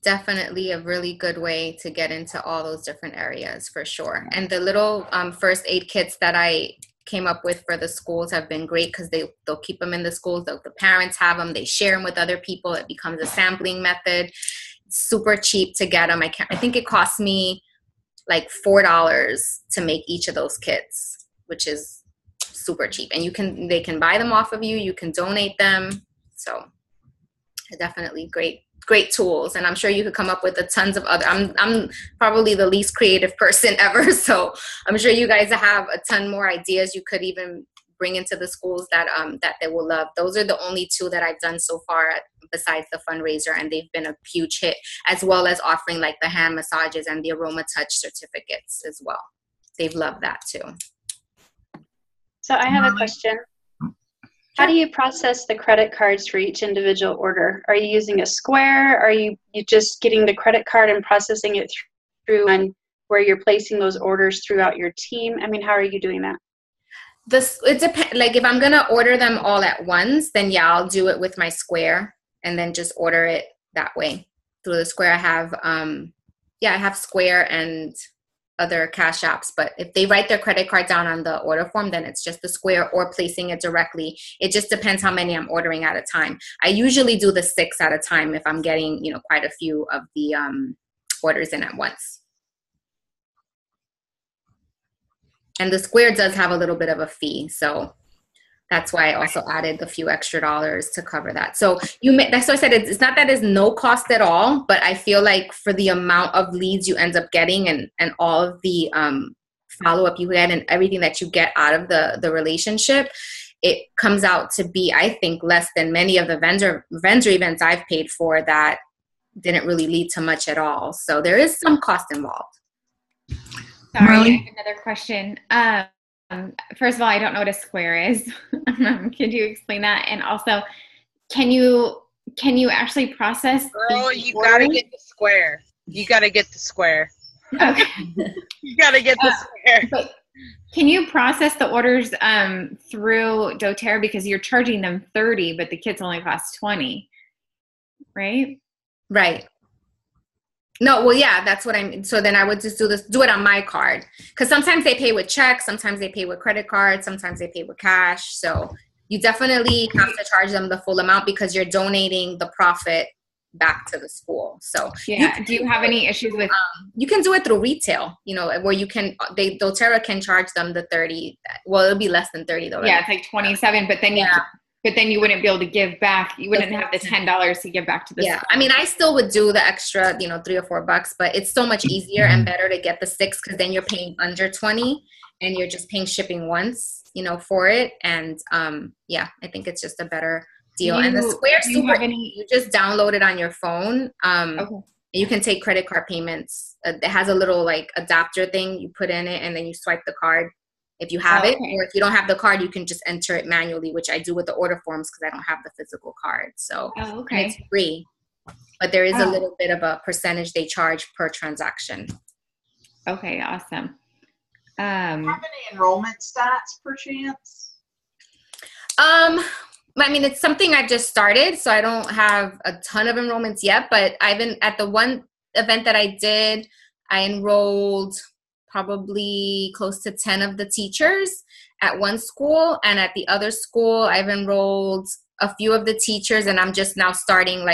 Definitely a really good way to get into all those different areas for sure. And the little first aid kits that I came up with for the schools have been great because they'll keep them in the schools. The parents have them. They share them with other people. It becomes a sampling method. It's super cheap to get them. I think it cost me like $4 to make each of those kits, which is super cheap. And they can buy them off of you. You can donate them. So definitely great tools. And I'm sure you could come up with tons of other, I'm probably the least creative person ever. So I'm sure you guys have a ton more ideas you could even bring into the schools that they will love. Those are the only 2 that I've done so far besides the fundraiser, and they've been a huge hit, as well as offering like the hand massages and the aroma touch certificates as well. They've loved that too. So I have a question. How do you process the credit cards for each individual order? Are you using a Square? Are you just getting the credit card and processing it through and where you're placing those orders throughout your team? I mean, how are you doing that? It depends. Like if I'm going to order them all at once, then I'll do it with my Square and then just order it that way through the Square. I have Square and other cash apps, but if they write their credit card down on the order form, then it's just the Square or placing it directly. It just depends how many I'm ordering at a time. I usually do the 6 at a time if I'm getting, quite a few of the orders in at once. And the Square does have a little bit of a fee, so that's why I also added a few extra dollars to cover that. So that's why I said it's not that it's no cost at all, but I feel like for the amount of leads you end up getting and all of the follow-up you get and everything that you get out of the relationship, it comes out to be, I think, less than many of the vendor events I've paid for that didn't really lead to much at all. So there is some cost involved. Sorry, I have another question. First of all, I don't know what a Square is. Could you explain that? And also, can you actually process? Girl, you gotta get the Square. You gotta get the Square. Okay. You gotta get the Square. But can you process the orders through doTERRA, because you're charging them $30, but the kits only cost $20, right? Right. No, well, yeah, that's what I mean. So then I would just do it on my card. Because sometimes they pay with checks, sometimes they pay with credit cards, sometimes they pay with cash. So you definitely have to charge them the full amount because you're donating the profit back to the school. So yeah. Do you have any issues with? You can do it through retail, where you can, doTERRA can charge them the 30. Well, it'll be less than 30 though. Yeah, it's like 27, but then you wouldn't be able to give back. You wouldn't have the $10 to give back to the school. I mean, I still would do the extra, $3 or $4, but it's so much easier and better to get the 6 because then you're paying under 20 and you're just paying shipping once, for it. And I think it's just a better deal. And the Square super, you just download it on your phone. Okay. You can take credit card payments. It has a little like adapter thing. You put in it and then you swipe the card if you have it. Or if you don't have the card, you can just enter it manually, which I do with the order forms because I don't have the physical card. So it's free. But there is a little bit of a percentage they charge per transaction. Okay, awesome. Do you have any enrollment stats per chance? I mean, it's something I just started, so I don't have a ton of enrollments yet, but I've been at the one event that I did, I enrolled probably close to 10 of the teachers at one school, and at the other school, I've enrolled a few of the teachers, and I'm just now starting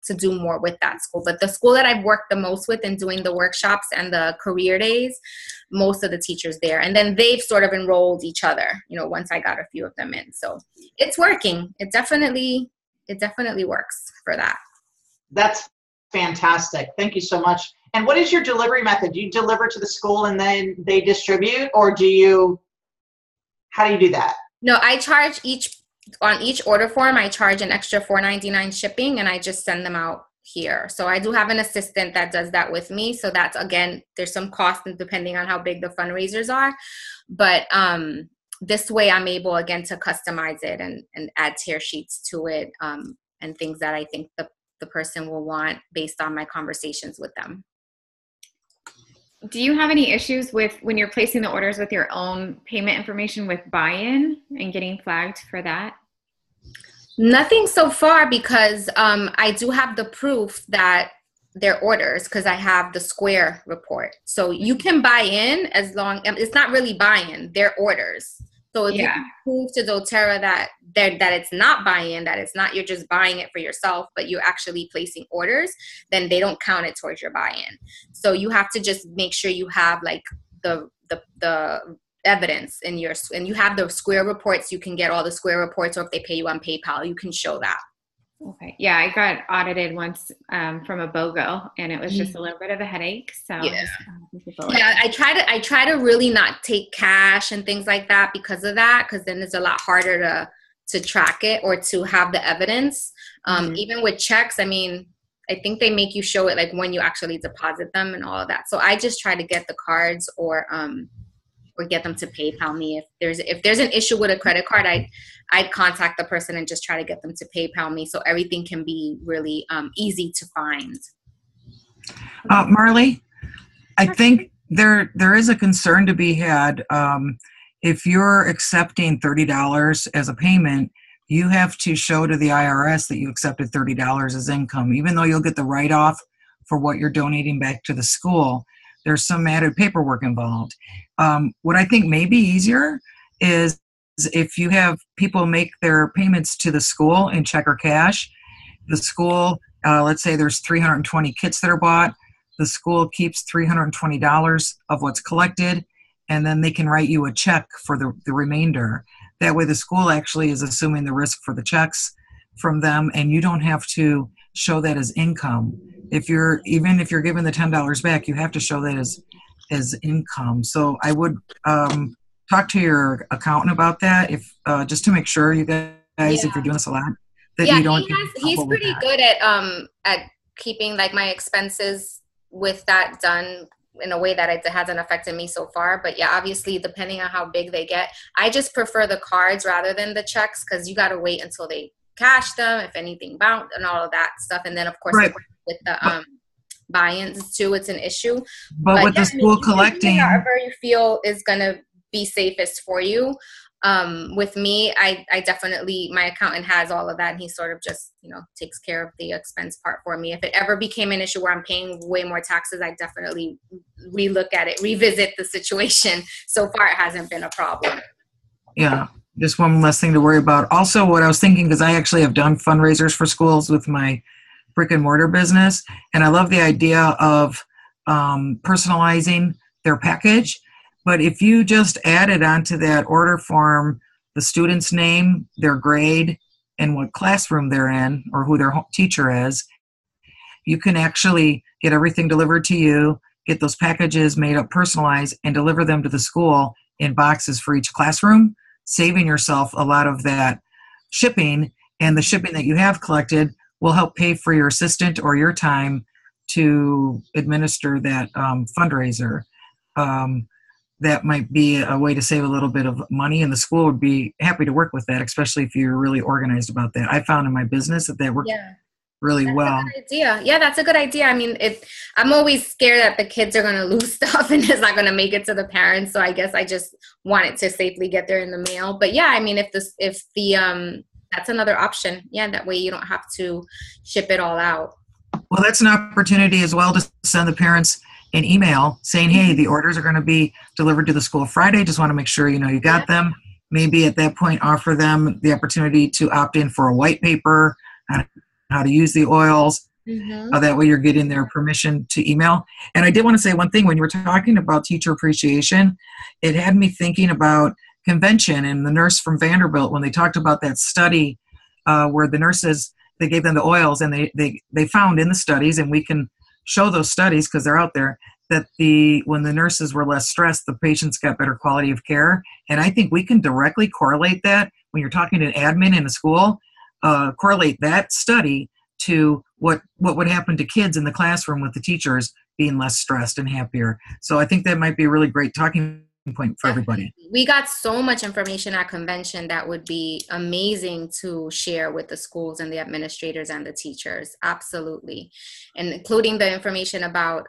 to do more with that school. But the school that I've worked the most with in doing the workshops and the career days, most of the teachers there. And then they've sort of enrolled each other, once I got a few of them in. So it's working. It definitely works for that. That's fantastic. Thank you so much. And what is your delivery method? Do you deliver to the school and then they distribute, or how do you do that? No, I charge on each order form, I charge an extra $4.99 shipping, and I just send them out here. So I do have an assistant that does that with me. So that's, again, there's some cost depending on how big the fundraisers are. But this way I'm able, again, to customize it and add tear sheets to it and things that I think the person will want based on my conversations with them. Do you have any issues with when you're placing the orders with your own payment information with buy-in and getting flagged for that? Nothing so far because I do have the proof that they're orders because I have the Square report. So you can buy in as long, it's not really buy-in, they're orders. So if you can prove to doTERRA that it's not buy-in, that it's not you're just buying it for yourself, but you're actually placing orders, then they don't count it towards your buy-in. So you have to just make sure you have the evidence and you have the Square reports. You can get all the Square reports, or if they pay you on PayPal, you can show that. Okay. Yeah, I got audited once from a BOGO, and it was just a little bit of a headache. So I try to really not take cash and things like that because of that, because then it's a lot harder to track it or to have the evidence. Even with checks, I mean, I think they make you show it when you actually deposit them and all of that. So I just try to get the cards or get them to PayPal me. If there's an issue with a credit card, I'd contact the person and just try to get them to PayPal me so everything can be really easy to find. Marley, I think there is a concern to be had. If you're accepting $30 as a payment, you have to show to the IRS that you accepted $30 as income, even though you'll get the write-off for what you're donating back to the school. There's some added paperwork involved. What I think may be easier is if you have people make their payments to the school in check or cash. The school, let's say there's 320 kits that are bought. The school keeps $320 of what's collected, and then they can write you a check for the remainder. That way the school actually is assuming the risk for the checks from them, and you don't have to show that as income. Even if you're given the $10 back, you have to show that as income. So I would talk to your accountant about that, if just to make sure you guys, if you're doing this a lot, that you don't. He's pretty good at keeping my expenses with that done in a way that it hasn't affected me so far. But yeah, obviously depending on how big they get, I just prefer the cards rather than the checks because you got to wait until they cash them, if anything bounced and all of that stuff. And then of course with the buy-ins too, it's an issue. But with the school collecting, whatever you feel is going to be safest for you. With me, I definitely, my accountant has all of that, and he sort of just, takes care of the expense part for me. If it ever became an issue where I'm paying way more taxes, I definitely relook at it, revisit the situation. So far, it hasn't been a problem. Yeah, just one less thing to worry about. Also, what I was thinking, because I actually have done fundraisers for schools with my brick and mortar business. And I love the idea of personalizing their package. But if you just added onto that order form the student's name, their grade, and what classroom they're in, or who their teacher is, you can actually get everything delivered to you, get those packages made up, personalized, and deliver them to the school in boxes for each classroom, saving yourself a lot of that shipping. And the shipping that you have collected will help pay for your assistant or your time to administer that fundraiser. That might be a way to save a little bit of money, and the school would be happy to work with that, especially if you're really organized about that. I found in my business that worked really well. That's a good idea. Yeah, that's a good idea. I mean, I'm always scared that the kids are going to lose stuff and it's not going to make it to the parents. So I guess I just want it to safely get there in the mail. But yeah, I mean, if that's another option. Yeah, that way you don't have to ship it all out. Well, that's an opportunity as well to send the parents an email saying, hey, the orders are going to be delivered to the school Friday. Just want to make sure you got them. Maybe at that point offer them the opportunity to opt in for a white paper on how to use the oils. That way you're getting their permission to email. And I did want to say one thing. When you were talking about teacher appreciation, it had me thinking about convention and the nurse from Vanderbilt when they talked about that study where the nurses, they gave them the oils, and they found in the studies, and we can show those studies because they're out there, that when the nurses were less stressed, the patients got better quality of care. And I think we can directly correlate that when you're talking to an admin in a school, correlate that study to what would happen to kids in the classroom with the teachers being less stressed and happier. So I think that might be a really great talking point for everybody. We got so much information at convention that would be amazing to share with the schools and the administrators and the teachers. Absolutely. And including the information about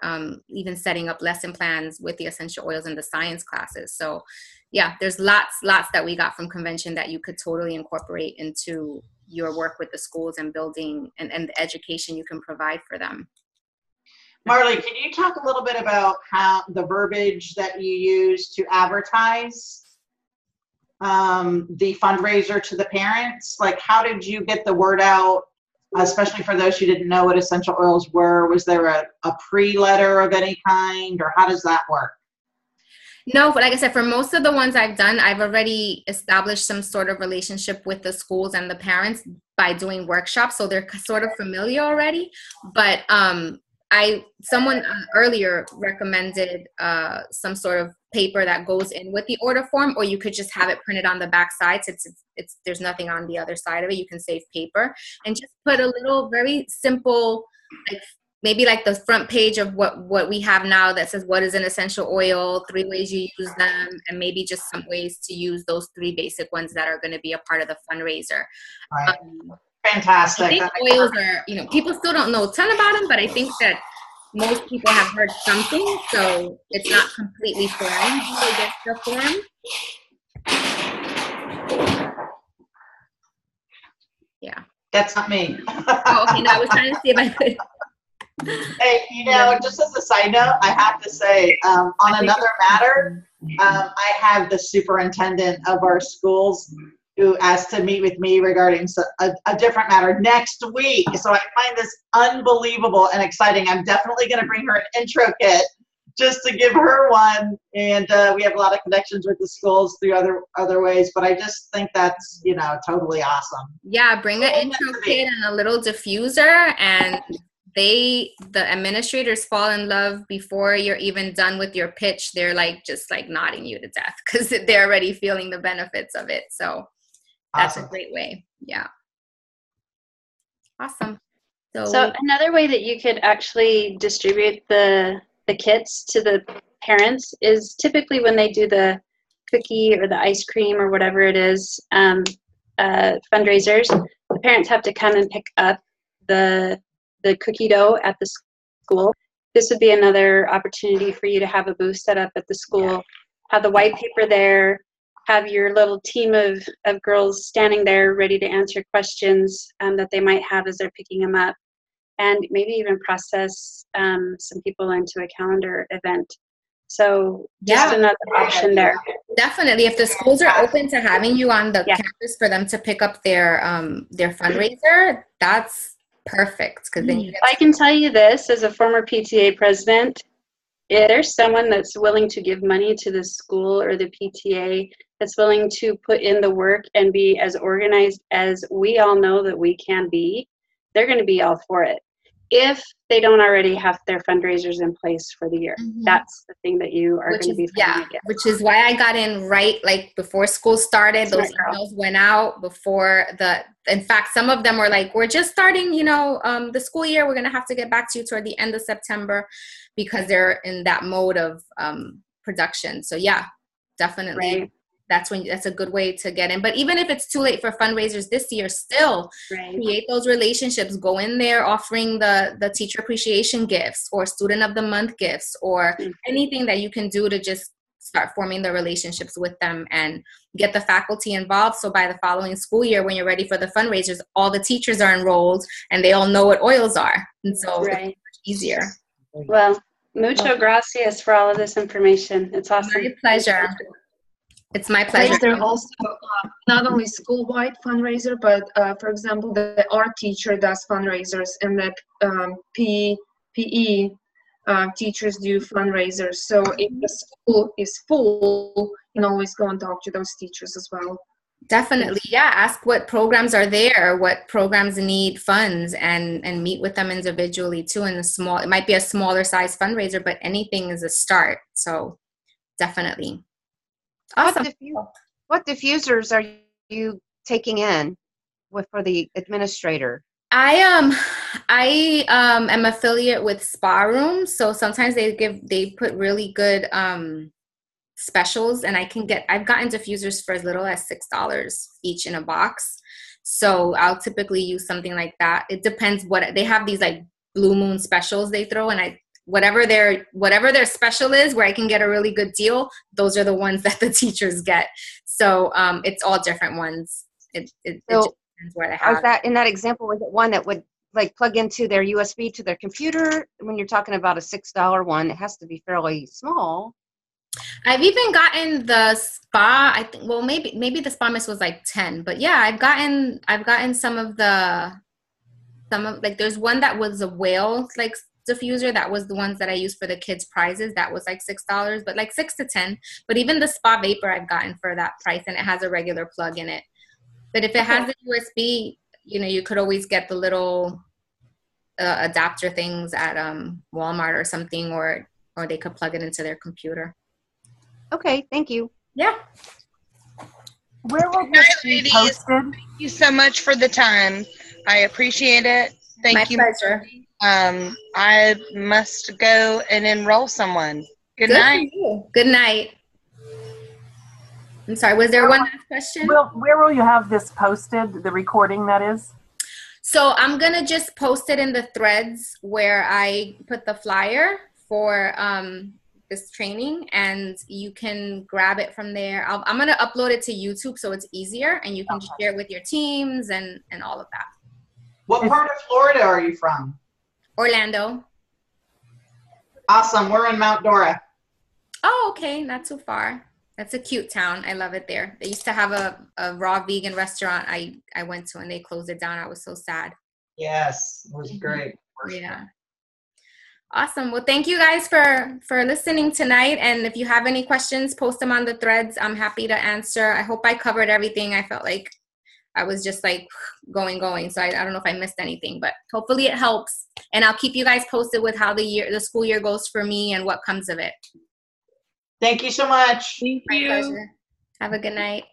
even setting up lesson plans with the essential oils in the science classes. So yeah, there's lots that we got from convention that you could totally incorporate into your work with the schools and building and the education you can provide for them. Marley, can you talk a little bit about how the verbiage that you use to advertise the fundraiser to the parents? Like, how did you get the word out, especially for those who didn't know what essential oils were? Was there a pre-letter of any kind, or how does that work? No, but like I said, for most of the ones I've done, I've already established some sort of relationship with the schools and the parents by doing workshops, so they're sort of familiar already. But someone earlier recommended some sort of paper that goes in with the order form, or you could just have it printed on the back side. So there's nothing on the other side of it. You can save paper and just put a little very simple, maybe like the front page of what we have now that says what is an essential oil, 3 ways you use them, and maybe just some ways to use those 3 basic ones that are going to be a part of the fundraiser. Right. Fantastic. I think oils are, people still don't know a ton about them, but I think that most people have heard something, so it's not completely foreign. They get the form. Yeah. That's not me. Oh, okay. No, I was trying to see if I could. Hey, just as a side note, I have to say, on another matter, I have the superintendent of our schools who asked to meet with me regarding a different matter next week. So I find this unbelievable and exciting. I'm definitely going to bring her an intro kit just to give her one. And we have a lot of connections with the schools through other ways, but I just think that's, totally awesome. Yeah, bring an intro kit and a little diffuser, and the administrators fall in love before you're even done with your pitch. They're just nodding you to death because they're already feeling the benefits of it. So that's awesome. A great way. Yeah. Awesome. So another way that you could actually distribute the kits to the parents is typically when they do the cookie or the ice cream or whatever it is, fundraisers, the parents have to come and pick up the cookie dough at the school. This would be another opportunity for you to have a booth set up at the school, have the white paper there, have your little team of girls standing there ready to answer questions that they might have as they're picking them up, and maybe even process some people into a calendar event. So just another option there. Definitely. If the schools are open to having you on the campus for them to pick up their fundraiser, that's perfect, because then you get I can tell you this as a former PTA president. If there's someone that's willing to give money to the school or the PTA, that's willing to put in the work and be as organized as we all know that we can be, they're going to be all for it. If they don't already have their fundraisers in place for the year, that's the thing that you are going to be fighting against. Which is why I got in right, like before school started. Those emails went out before in fact, some of them were like, we're just starting, the school year. We're going to have to get back to you toward the end of September, because they're in that mode of production. So yeah, definitely. Right. That's a good way to get in. But even if it's too late for fundraisers this year, still create those relationships. Go in there offering the teacher appreciation gifts or student of the month gifts or anything that you can do to just start forming the relationships with them and get the faculty involved. So by the following school year, when you're ready for the fundraisers, all the teachers are enrolled and they all know what oils are. And so it's much easier. Well, mucho gracias for all of this information. It's awesome. My pleasure. It's my pleasure. There also not only school-wide fundraiser, but for example, the art teacher does fundraisers, and the PE teachers do fundraisers. So if the school is full, you can always go and talk to those teachers as well. Definitely, yeah. Ask what programs are there, what programs need funds, and meet with them individually too. In it might be a smaller size fundraiser, but anything is a start. So definitely. Awesome. What diffusers are you taking in for the administrator? I am affiliate with Spa Room, so sometimes they put really good specials, and I've gotten diffusers for as little as $6 each in a box. So I'll typically use something like that. It depends what they have, these like Blue Moon specials they throw, and whatever their special is where I can get a really good deal, those are the ones that the teachers get. So it's all different ones. It just depends what I have. In that example, was it one that would like plug into their USB to their computer? When you're talking about a $6 one, it has to be fairly small. I've even gotten the spa, I think, well, maybe the spa mist was like 10, but yeah, I've gotten like there's one that was a whale like diffuser. That was the ones that I used for the kids' prizes. That was like $6, but like 6 to 10. But even the spa vapor I've gotten for that price, and it has a regular plug in it. But if it has the USB, you could always get the little adapter things at Walmart or something, or they could plug it into their computer. Okay, thank you. Yeah. Where will this be posted? Thank you so much for the time. I appreciate it. Thank you. My pleasure. I must go and enroll someone. Good night. Good night. I'm sorry, was there one last question? Where will you have this posted, the recording that is? So I'm going to just post it in the threads where I put the flyer for this training, and you can grab it from there. I'm going to upload it to YouTube so it's easier, and you can share it with your teams and all of that. What part of Florida are you from? Orlando. Awesome. We're in Mount Dora. Oh, okay. Not too far. That's a cute town. I love it there. They used to have a raw vegan restaurant I went to, and they closed it down. I was so sad. Yes, it was great. Yeah. Awesome. Well, thank you guys for listening tonight. And if you have any questions, post them on the threads. I'm happy to answer. I hope I covered everything. I felt like I was just like going. So I don't know if I missed anything, but hopefully it helps. And I'll keep you guys posted with how the school year goes for me and what comes of it. Thank you so much. Thank you. My pleasure. Have a good night.